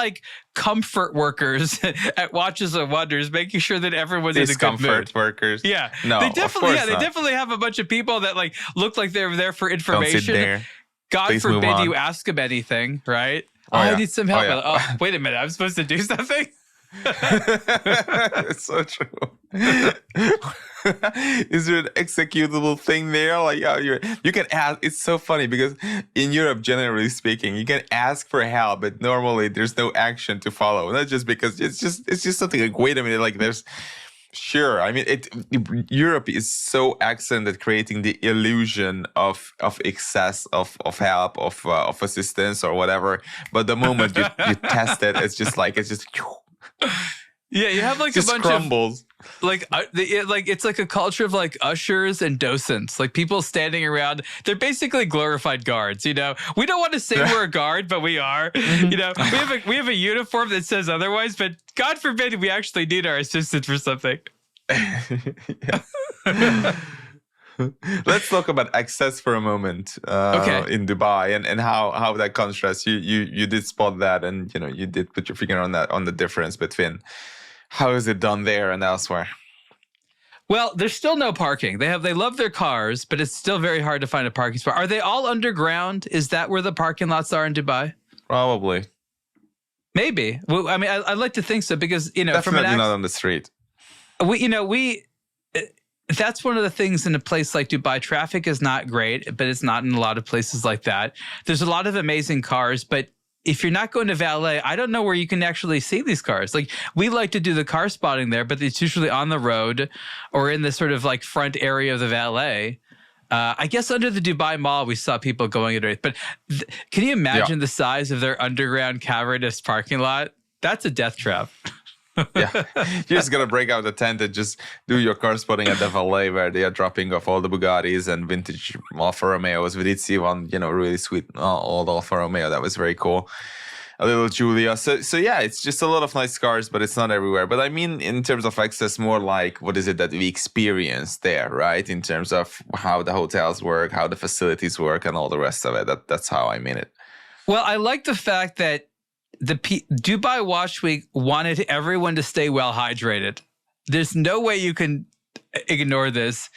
comfort workers at Watches and Wonders making sure that everyone's in a good mood. Comfort workers. Yeah. No, they definitely, of course they not. definitely have a bunch of people that look like they're there for information. Don't sit there. God Please move forbid on. you ask them anything, right? I need some help. Oh, Wait a minute. I'm supposed to do something? It's so true. Is there an executable thing there? You can ask. It's so funny because in Europe, generally speaking, you can ask for help, but normally there's no action to follow. Not just because it's just something wait a minute, there's sure. I mean, Europe is so excellent at creating the illusion of excess of help, of assistance or whatever. But the moment you test it, it's just yeah, you have a just bunch crumbles. of it's a culture of ushers and docents, people standing around. They're basically glorified guards. We don't want to say we're a guard, but we are. We have a uniform that says otherwise, but God forbid we actually need our assistance for something. Let's talk about access for a moment. In Dubai and how that contrasts. You did spot that, and you did put your finger on that, on the difference between how is it done there and elsewhere. Well, there's still no parking. They love their cars, but it's still very hard to find a parking spot. Are they all underground? Is that where the parking lots are in Dubai? Probably. Maybe. Well, I mean, I'd like to think so because definitely not on the street. That's one of the things in a place like Dubai. Traffic is not great, but it's not in a lot of places like that. There's a lot of amazing cars, but if you're not going to valet, I don't know where you can actually see these cars. We like to do the car spotting there, but it's usually on the road or in the sort of front area of the valet. I guess under the Dubai Mall, we saw people going into it. But can you imagine the size of their underground cavernous parking lot? That's a death trap. Yeah, you're just gonna break out the tent and just do your car spotting at the valet where they are dropping off all the Bugattis and vintage Alfa Romeos. We did see one, really sweet old Alfa Romeo that was very cool. A little Giulia. So yeah, it's just a lot of nice cars, but it's not everywhere. But I mean, in terms of access, more what is it that we experience there, right? In terms of how the hotels work, how the facilities work, and all the rest of it. That's how I mean it. Well, I like the fact that the Dubai Watch Week wanted everyone to stay well hydrated. There's no way you can ignore this.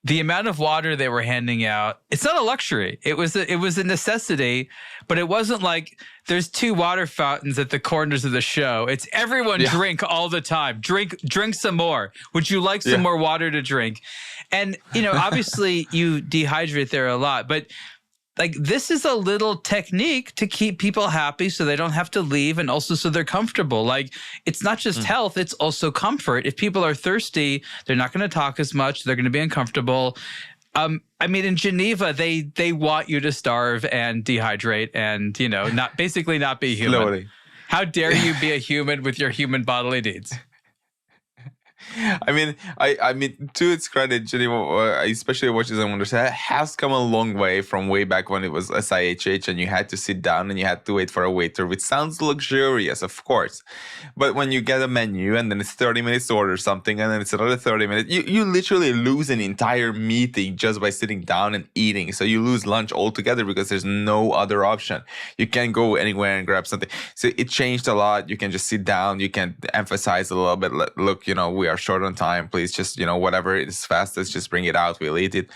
The amount of water they were handing out, it's not a luxury. It was a necessity, but it wasn't like there's 2 water fountains at the corners of the show. It's everyone drink all the time. Drink some more. Would you like some more water to drink? And, obviously you dehydrate there a lot, but like this is a little technique to keep people happy so they don't have to leave and also so they're comfortable. Like it's not just health, it's also comfort. If people are thirsty, they're not going to talk as much. They're going to be uncomfortable. In Geneva, they want you to starve and dehydrate and, not be human. Slowly. How dare you be a human with your human bodily needs? I mean, to its credit, Geneva, especially watches and wonders, has come a long way from way back when it was SIHH and you had to sit down and you had to wait for a waiter, which sounds luxurious, of course. But when you get a menu and then it's 30 minutes to order something and then it's another 30 minutes, you literally lose an entire meeting just by sitting down and eating. So you lose lunch altogether because there's no other option. You can't go anywhere and grab something. So it changed a lot. You can just sit down. You can emphasize a little bit. Look, we are short on time. Please just, whatever is fastest, just bring it out. We'll eat it.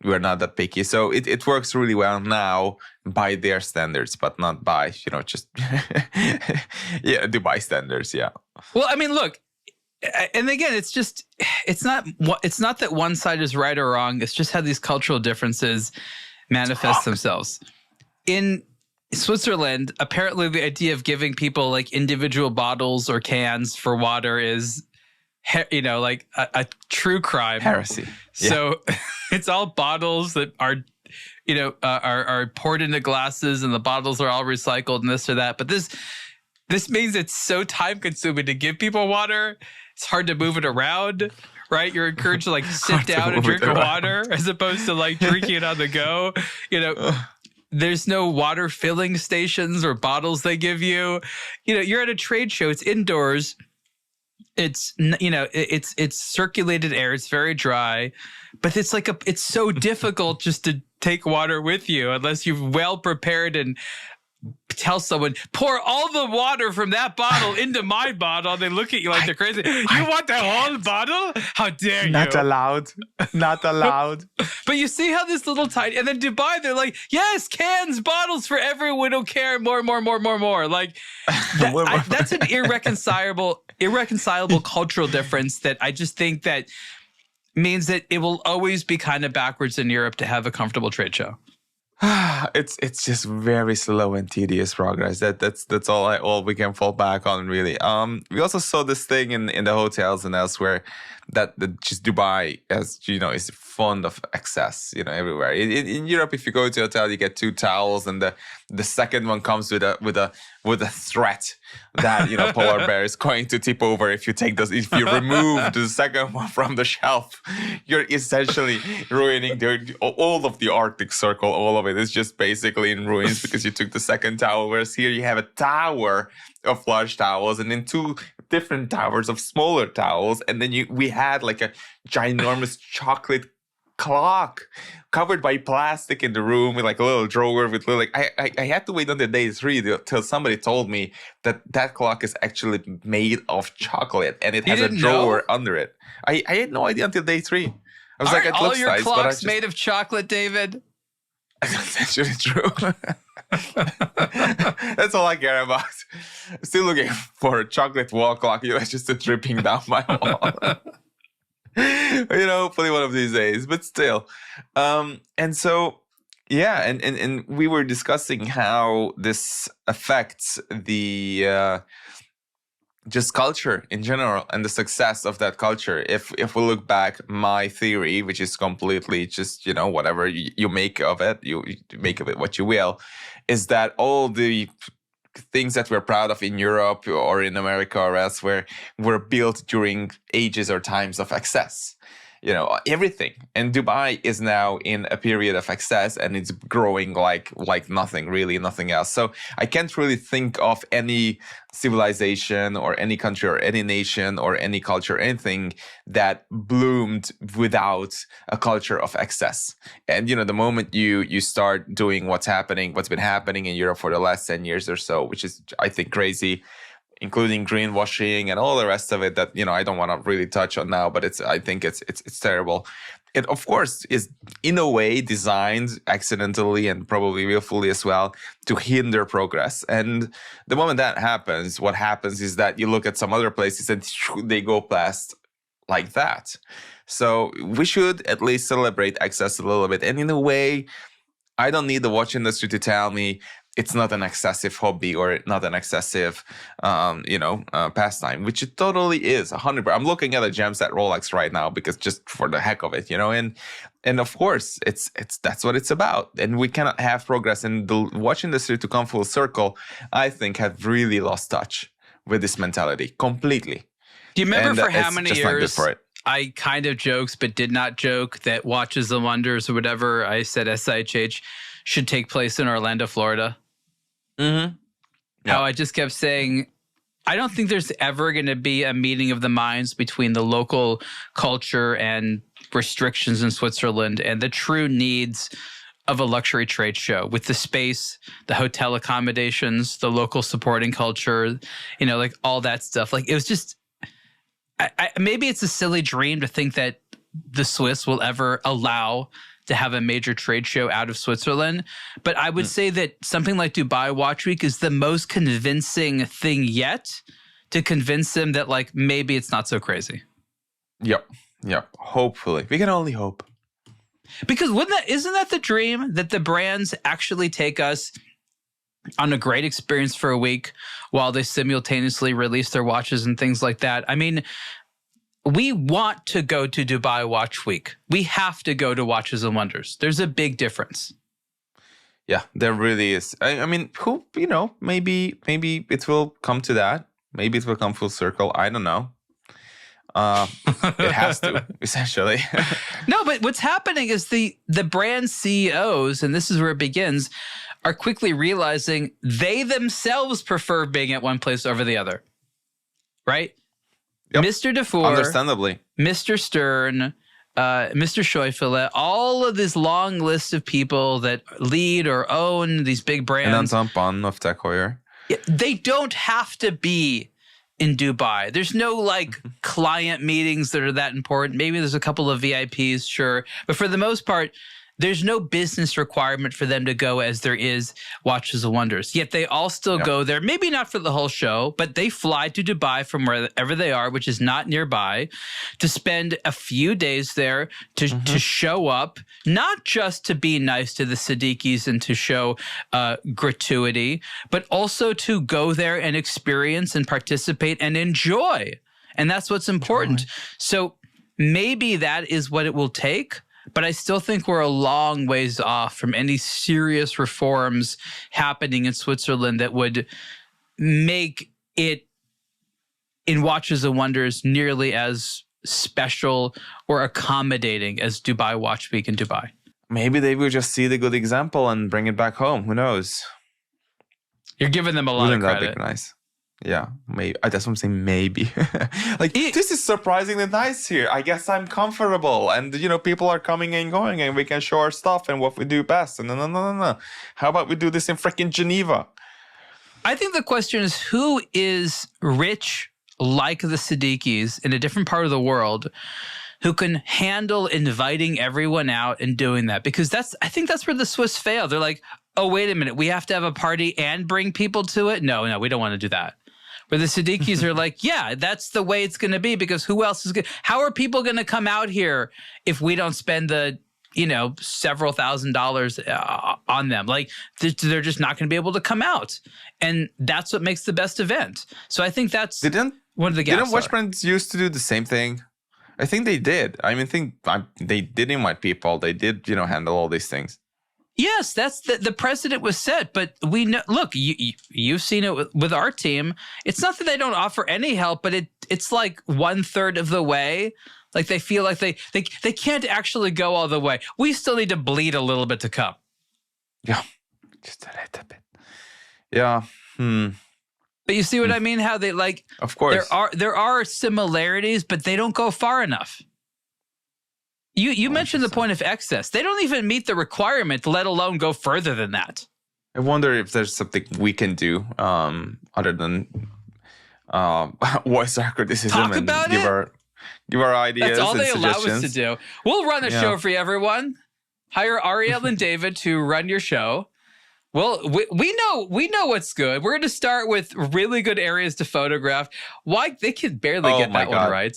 We're not that picky. So it works really well now by their standards, but not by, just, Dubai standards. Yeah. Well, look, and again, it's not that one side is right or wrong. It's just how these cultural differences manifest themselves. In Switzerland, apparently the idea of giving people like individual bottles or cans for water is, like a true crime. Heresy. So it's all bottles that are, are poured into glasses and the bottles are all recycled and this or that. But this means it's so time consuming to give people water. It's hard to move it around, right? You're encouraged to like sit down and drink water as opposed to like drinking it on the go. There's no water filling stations or bottles they give you. You're at a trade show. It's indoors. It's, it's circulated air. It's very dry, but it's like it's so difficult just to take water with you unless you've well prepared and tell someone, pour all the water from that bottle into my bottle. And they look at you like they're crazy. You want the whole bottle? How dare you? Not allowed. Not allowed. But you see how this little tiny, and then Dubai, they're like, yes, cans, bottles for everyone. Don't care. More. Like that's an irreconcilable cultural difference that I just think that means that it will always be kind of backwards in Europe to have a comfortable trade show. It's just very slow and tedious progress. That's all we can fall back on, really. We also saw this thing in the hotels and elsewhere that just Dubai, as is fond of excess, everywhere. In Europe, if you go to a hotel, you get 2 towels, and the second one comes with a threat that polar bear is going to tip over if you remove the second one from the shelf. You're essentially ruining all of the Arctic Circle. All of it is just basically in ruins because you took the second towel. Whereas here you have a tower of large towels and then 2 different towers of smaller towels, and then we had like a ginormous chocolate clock covered by plastic in the room with like a little drawer with little, I had to wait until day 3 till somebody told me that clock is actually made of chocolate and it has a drawer under it. I had no idea until day 3. I was like, it looks nice, but all your clocks made of chocolate, David? That's actually true. That's all I care about. Still looking for a chocolate wall clock. It's just dripping down my wall. Hopefully one of these days, but still. And so, and we were discussing how this affects the just culture in general and the success of that culture. If we look back, my theory, which is completely just, whatever you make of it, you make of it what you will, is that all the things that we're proud of in Europe or in America or elsewhere were built during ages or times of excess. everything. And Dubai is now in a period of excess, and it's growing like nothing, really nothing else. So I can't really think of any civilization or any country or any nation or any culture or anything that bloomed without a culture of excess. And the moment you start doing what's been happening in Europe for the last 10 years or so, which is, I think, crazy, including greenwashing and all the rest of it that I don't want to really touch on now, but I think it's terrible. It, of course, is in a way designed accidentally and probably willfully as well to hinder progress. And the moment that happens, what happens is that you look at some other places and they go past like that. So we should at least celebrate excess a little bit. And in a way, I don't need the watch industry to tell me it's not an excessive hobby or not an excessive, pastime, which it totally is. 100%. I'm looking at the gems at Rolex right now because just for the heck of it, and of course it's that's what it's about. And we cannot have progress. And the watch industry, to come full circle, I think have really lost touch with this mentality completely. Do you remember for how many years I kind of jokes but did not joke that Watches and Wonders or whatever I said SIHH should take place in Orlando, Florida? Mm-hmm. Yeah. How I just kept saying, I don't think there's ever going to be a meeting of the minds between the local culture and restrictions in Switzerland and the true needs of a luxury trade show, with the space, the hotel accommodations, the local supporting culture, like all that stuff. Like, it was just, maybe it's a silly dream to think that the Swiss will ever allow to have a major trade show out of Switzerland. But I would say that something like Dubai Watch Week is the most convincing thing yet to convince them that, like, maybe it's not so crazy. Yep. Hopefully. We can only hope. Because isn't that the dream, that the brands actually take us on a great experience for a week while they simultaneously release their watches and things like that? I mean, we want to go to Dubai Watch Week. We have to go to Watches and Wonders. There's a big difference. Yeah, there really is. I mean, maybe it will come to that. Maybe it will come full circle. I don't know. It has to, essentially. No, but what's happening is the brand CEOs, and this is where it begins, are quickly realizing they themselves prefer being at one place over the other. Right? Yep. Mr. Dufour, understandably, Mr. Stern, Mr. Scheufele, all of this long list of people that lead or own these big brands. And Anton of Tech Heuer. They don't have to be in Dubai. There's no client meetings that are that important. Maybe there's a couple of VIPs, sure. But for the most part, there's no business requirement for them to go as there is Watches and Wonders. Yet they all still go there, maybe not for the whole show, but they fly to Dubai from wherever they are, which is not nearby, to spend a few days there to show up, not just to be nice to the Siddiquis and to show gratuity, but also to go there and experience and participate and enjoy. And that's what's important. So maybe that is what it will take. But I still think we're a long ways off from any serious reforms happening in Switzerland that would make it in Watches and Wonders nearly as special or accommodating as Dubai Watch Week in Dubai. Maybe they will just see the good example and bring it back home. Who knows? You're giving them a lot of credit. That'd be nice. Yeah, maybe. That's what I'm saying. Maybe. This is surprisingly nice here. I guess I'm comfortable, and people are coming and going, and we can show our stuff and what we do best. And no. How about we do this in freaking Geneva? I think the question is, who is rich like the Siddiquis in a different part of the world who can handle inviting everyone out and doing that? Because I think that's where the Swiss fail. They're like, oh, wait a minute, we have to have a party and bring people to it? No, we don't want to do that. Where the Siddiquis are like, yeah, that's the way it's going to be, because who else is going to, how are people going to come out here if we don't spend the, several $1,000s on them? Like, they're just not going to be able to come out. And that's what makes the best event. So I think that's one of the gaps. Didn't watch brands used to do the same thing? I think they did. I mean, they did invite people. They did, handle all these things. Yes, that's the precedent was set, but we know. Look, you've seen it with our team. It's not that they don't offer any help, but it's like 1/3 of the way. Like they feel like they can't actually go all the way. We still need to bleed a little bit to come. Yeah, just a little bit. Yeah. But you see what I mean? How they like? Of course, there are similarities, but they don't go far enough. You mentioned the point of excess. They don't even meet the requirement, let alone go further than that. I wonder if there's something we can do other than voice our criticism Talk and about give our ideas. That's all and they allow suggestions. us to do. We'll run a show for you, everyone. Hire Ariel and David to run your show. Well, we know what's good. We're going to start with really good areas to photograph. Why they can barely get that one right.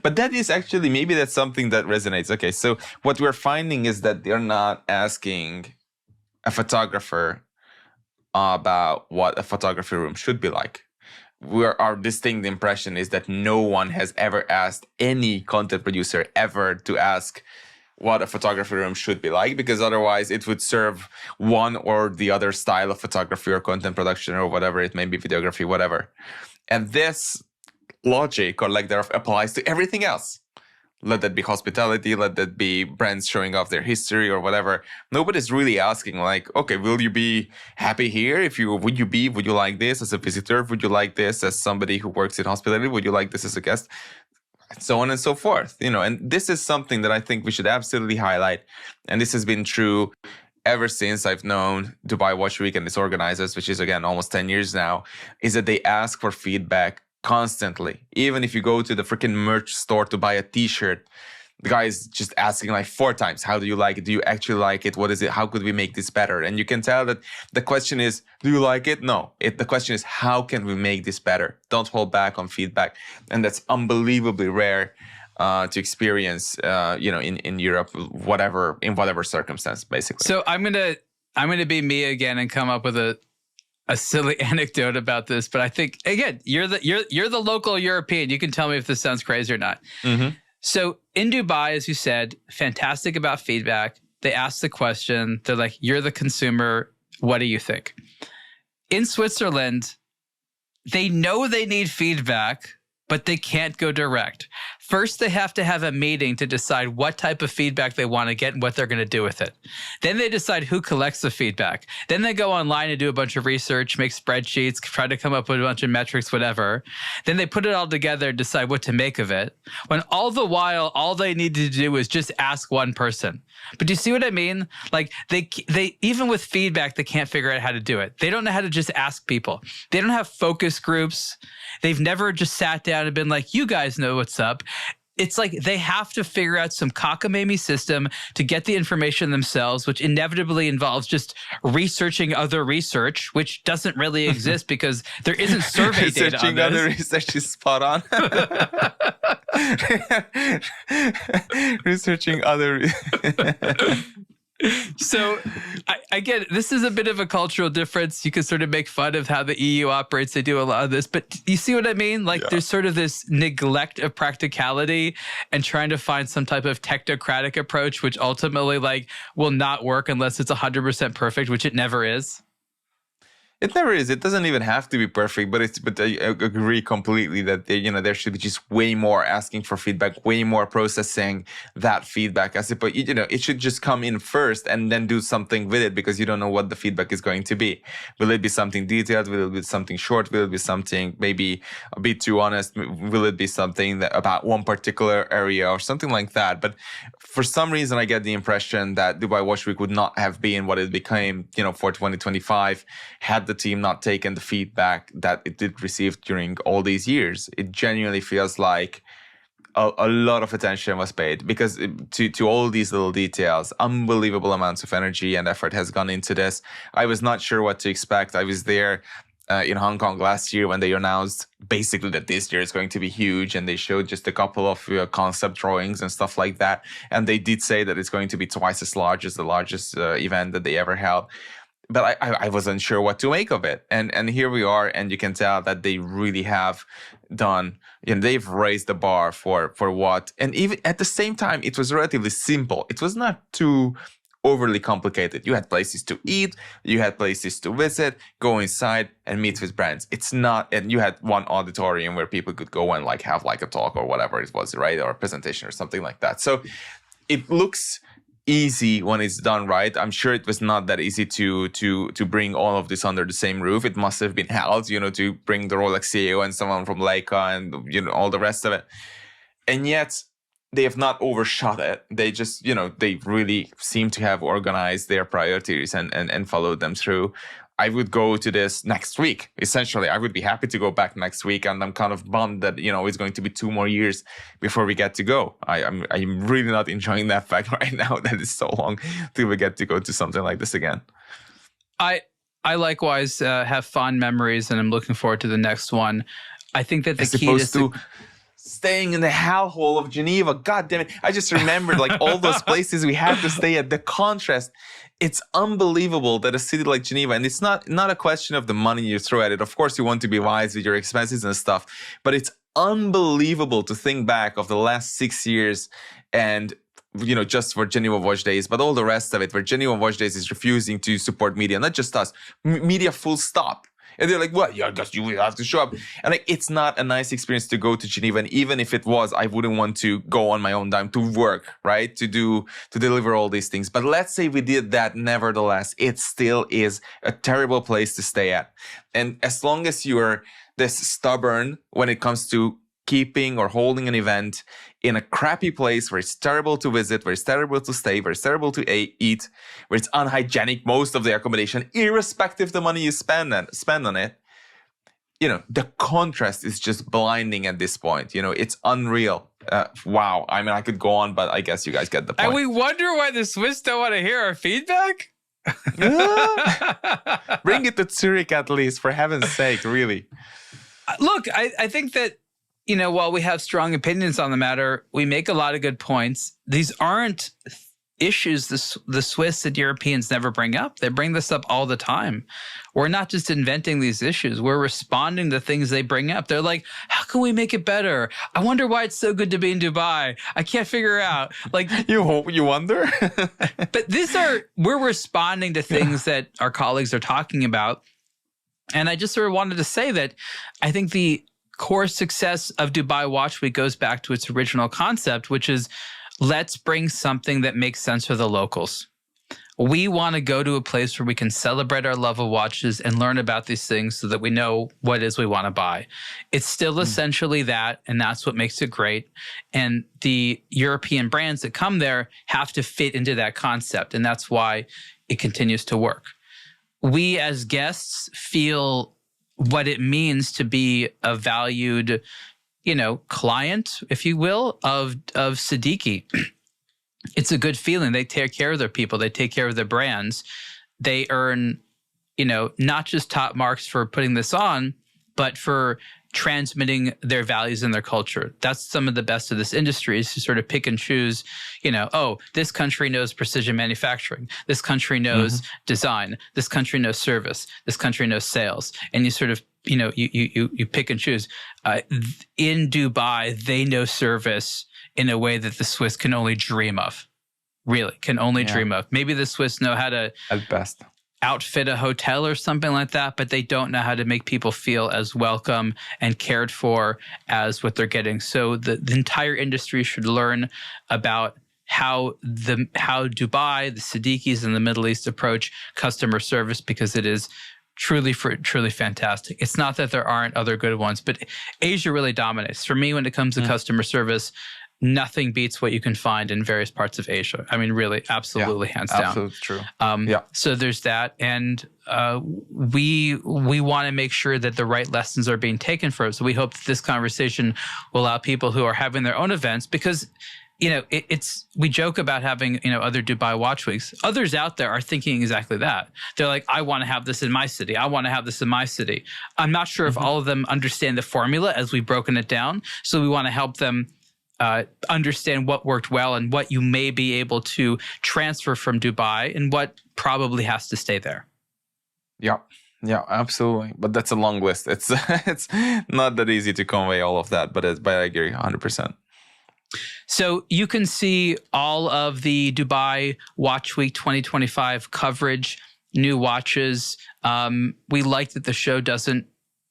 But that is actually, maybe that's something that resonates. Okay, so what we're finding is that they're not asking a photographer about what a photography room should be like. Our distinct impression is that no one has ever asked any content producer ever to ask what a photography room should be like, because otherwise it would serve one or the other style of photography or content production or whatever it may be, videography, whatever. And this logic or like that applies to everything else. Let that be hospitality, let that be brands showing off their history or whatever. Nobody's really asking like, okay, will you be happy here? Would you like this as a visitor? Would you like this as somebody who works in hospitality? Would you like this as a guest? And so on and so forth, and this is something that I think we should absolutely highlight. And this has been true ever since I've known Dubai Watch Week and its organizers, which is again almost 10 years now, is that they ask for feedback constantly. Even if you go to the freaking merch store to buy a t-shirt, the guy is just asking like 4 times, how do you like it? Do you actually like it? What is it? How could we make this better? And you can tell that the question is, do you like it? No. The question is, how can we make this better? Don't hold back on feedback. And that's unbelievably rare to experience, in Europe, in whatever circumstance, basically. So I'm gonna be me again and come up with a silly anecdote about this. But I think again, you're the local European. You can tell me if this sounds crazy or not. Mm-hmm. So in Dubai, as you said, fantastic about feedback. They ask the question. They're like, you're the consumer. What do you think? In Switzerland, they know they need feedback, but they can't go direct. First, they have to have a meeting to decide what type of feedback they want to get and what they're going to do with it. Then they decide who collects the feedback. Then they go online and do a bunch of research, make spreadsheets, try to come up with a bunch of metrics, whatever. Then they put it all together and decide what to make of it. When all the while, all they need to do is just ask one person. But do you see what I mean? Like they even with feedback, they can't figure out how to do it. They don't know how to just ask people. They don't have focus groups. They've never just sat down and been like, you guys know what's up. It's like they have to figure out some cockamamie system to get the information themselves, which inevitably involves just researching other research, which doesn't really exist because there isn't survey data on this. Researching other research is spot on. Researching other... So again, this is a bit of a cultural difference. You can sort of make fun of how the EU operates. They do a lot of this, but you see what I mean? Like there's sort of this neglect of practicality and trying to find some type of technocratic approach, which ultimately like will not work unless it's 100% perfect, which it never is. It never is. It doesn't even have to be perfect, but I agree completely that there should be just way more asking for feedback, way more processing that feedback. It should just come in first and then do something with it because you don't know what the feedback is going to be. Will it be something detailed? Will it be something short? Will it be something maybe a bit too honest? Will it be something about one particular area or something like that? But for some reason, I get the impression that Dubai Watch Week would not have been what it became, for 2025 had the team not taken the feedback that it did receive during all these years. It genuinely feels like a lot of attention was paid because to all these little details, unbelievable amounts of energy and effort has gone into this. I was not sure what to expect. I was there in Hong Kong last year when they announced basically that this year is going to be huge, and they showed just a couple of concept drawings and stuff like that. And they did say that it's going to be twice as large as the largest event that they ever held. but I wasn't sure what to make of it. And here we are, and you can tell that they really have done, they've raised the bar for what, and even at the same time, it was relatively simple. It was not too overly complicated. You had places to eat, you had places to visit, go inside and meet with brands. It's not, and you had one auditorium where people could go and like have like a talk or whatever it was, right? Or a presentation or something like that. So it looks easy when it's done right. I'm sure it was not that easy to bring all of this under the same roof. It must have been hell, to bring the Rolex CEO and someone from Leica and all the rest of it. And yet they have not overshot it. They just, they really seem to have organized their priorities and followed them through. I would go to this next week. Essentially, I would be happy to go back next week, and I'm kind of bummed that it's going to be 2 more years before we get to go. I'm really not enjoying that fact right now that it's so long till we get to go to something like this again. I likewise have fond memories, and I'm looking forward to the next one. I think that the key to staying in the hellhole of Geneva. God damn it. I just remembered like all those places we had to stay at. The contrast. It's unbelievable that a city like Geneva, and it's not a question of the money you throw at it. Of course, you want to be wise with your expenses and stuff, but it's unbelievable to think back of the last 6 years and, just for Geneva Watch Days, but all the rest of it, where Geneva Watch Days is refusing to support media, not just us, media full stop. And they're like, well, yeah, you have to show up. And like, it's not a nice experience to go to Geneva. And even if it was, I wouldn't want to go on my own dime to work, right? To deliver all these things. But let's say we did that. Nevertheless, it still is a terrible place to stay at. And as long as you're this stubborn when it comes to keeping or holding an event in a crappy place where it's terrible to visit, where it's terrible to stay, where it's terrible to eat, where it's unhygienic, most of the accommodation, irrespective of the money you spend on it, the contrast is just blinding at this point. It's unreal. Wow. I mean, I could go on, but I guess you guys get the point. And we wonder why the Swiss don't want to hear our feedback? Bring it to Zurich at least, for heaven's sake, really. Look, I think that, while we have strong opinions on the matter, we make a lot of good points. These aren't issues the Swiss and Europeans never bring up. They bring this up all the time. We're not just inventing these issues. We're responding to things they bring up. They're like, how can we make it better? I wonder why it's so good to be in Dubai. I can't figure out. Like, you wonder? But we're responding to things that our colleagues are talking about. And I just sort of wanted to say that I think the core success of Dubai Watch Week goes back to its original concept, which is let's bring something that makes sense for the locals. We want to go to a place where we can celebrate our love of watches and learn about these things so that we know what it is we want to buy. It's still essentially that, and that's what makes it great. And the European brands that come there have to fit into that concept, and that's why it continues to work. We as guests feel what it means to be a valued, client, if you will, of Siddiqui. It's a good feeling. They take care of their people. They take care of their brands. They earn, not just top marks for putting this on, but for transmitting their values and their culture. That's some of the best of this industry, is to sort of pick and choose, this country knows precision manufacturing. This country knows design. This country knows service. This country knows sales. And you sort of, you pick and choose. In Dubai, they know service in a way that the Swiss can only dream of. Really, can only dream of. Maybe the Swiss know how to, at best, outfit a hotel or something like that, but they don't know how to make people feel as welcome and cared for as what they're getting. So the entire industry should learn about how Dubai, the Siddiquis in the Middle East approach customer service, because it is truly fantastic. It's not that there aren't other good ones, but Asia really dominates. For me, when it comes to customer service, nothing beats what you can find in various parts of Asia. I mean, really, absolutely, hands down. Absolutely true. So there's that. And we want to make sure that the right lessons are being taken for us. So we hope that this conversation will allow people who are having their own events, because, we joke about having, other Dubai Watch Weeks. Others out there are thinking exactly that. They're like, I want to have this in my city. I want to have this in my city. I'm not sure if all of them understand the formula as we've broken it down. So we want to help them understand what worked well and what you may be able to transfer from Dubai and what probably has to stay there. Yeah, absolutely. But that's a long list. It's not that easy to convey all of that, but I agree 100%. So you can see all of the Dubai Watch Week 2025 coverage, new watches. We like that the show doesn't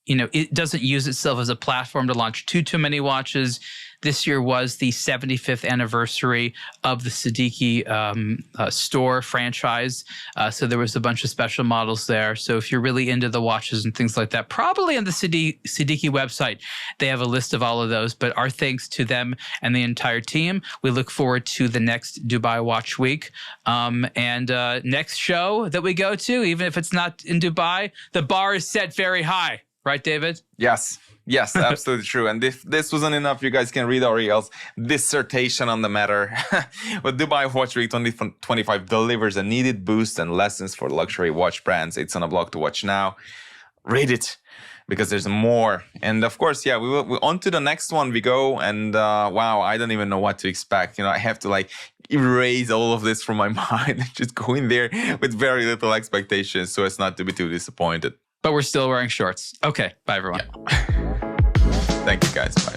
use itself as a platform to launch too many watches. This year was the 75th anniversary of the Siddiqui store franchise. So there was a bunch of special models there. So if you're really into the watches and things like that, probably on the Siddiqui website, they have a list of all of those. But our thanks to them and the entire team. We look forward to the next Dubai Watch Week. And next show that we go to, even if it's not in Dubai, the bar is set very high. Right, David? Yes, absolutely true. And if this wasn't enough, you guys can read Ariel's dissertation on the matter. But Dubai Watch Week 2025 delivers a needed boost and lessons for luxury watch brands. It's on aBlogtoWatch now. Read it, because there's more. And of course, we on to the next one we go. And wow, I don't even know what to expect. I have to erase all of this from my mind and just go in there with very little expectations so as not to be too disappointed. But we're still wearing shorts. Okay. Bye, everyone. Yeah. Thank you, guys. Bye.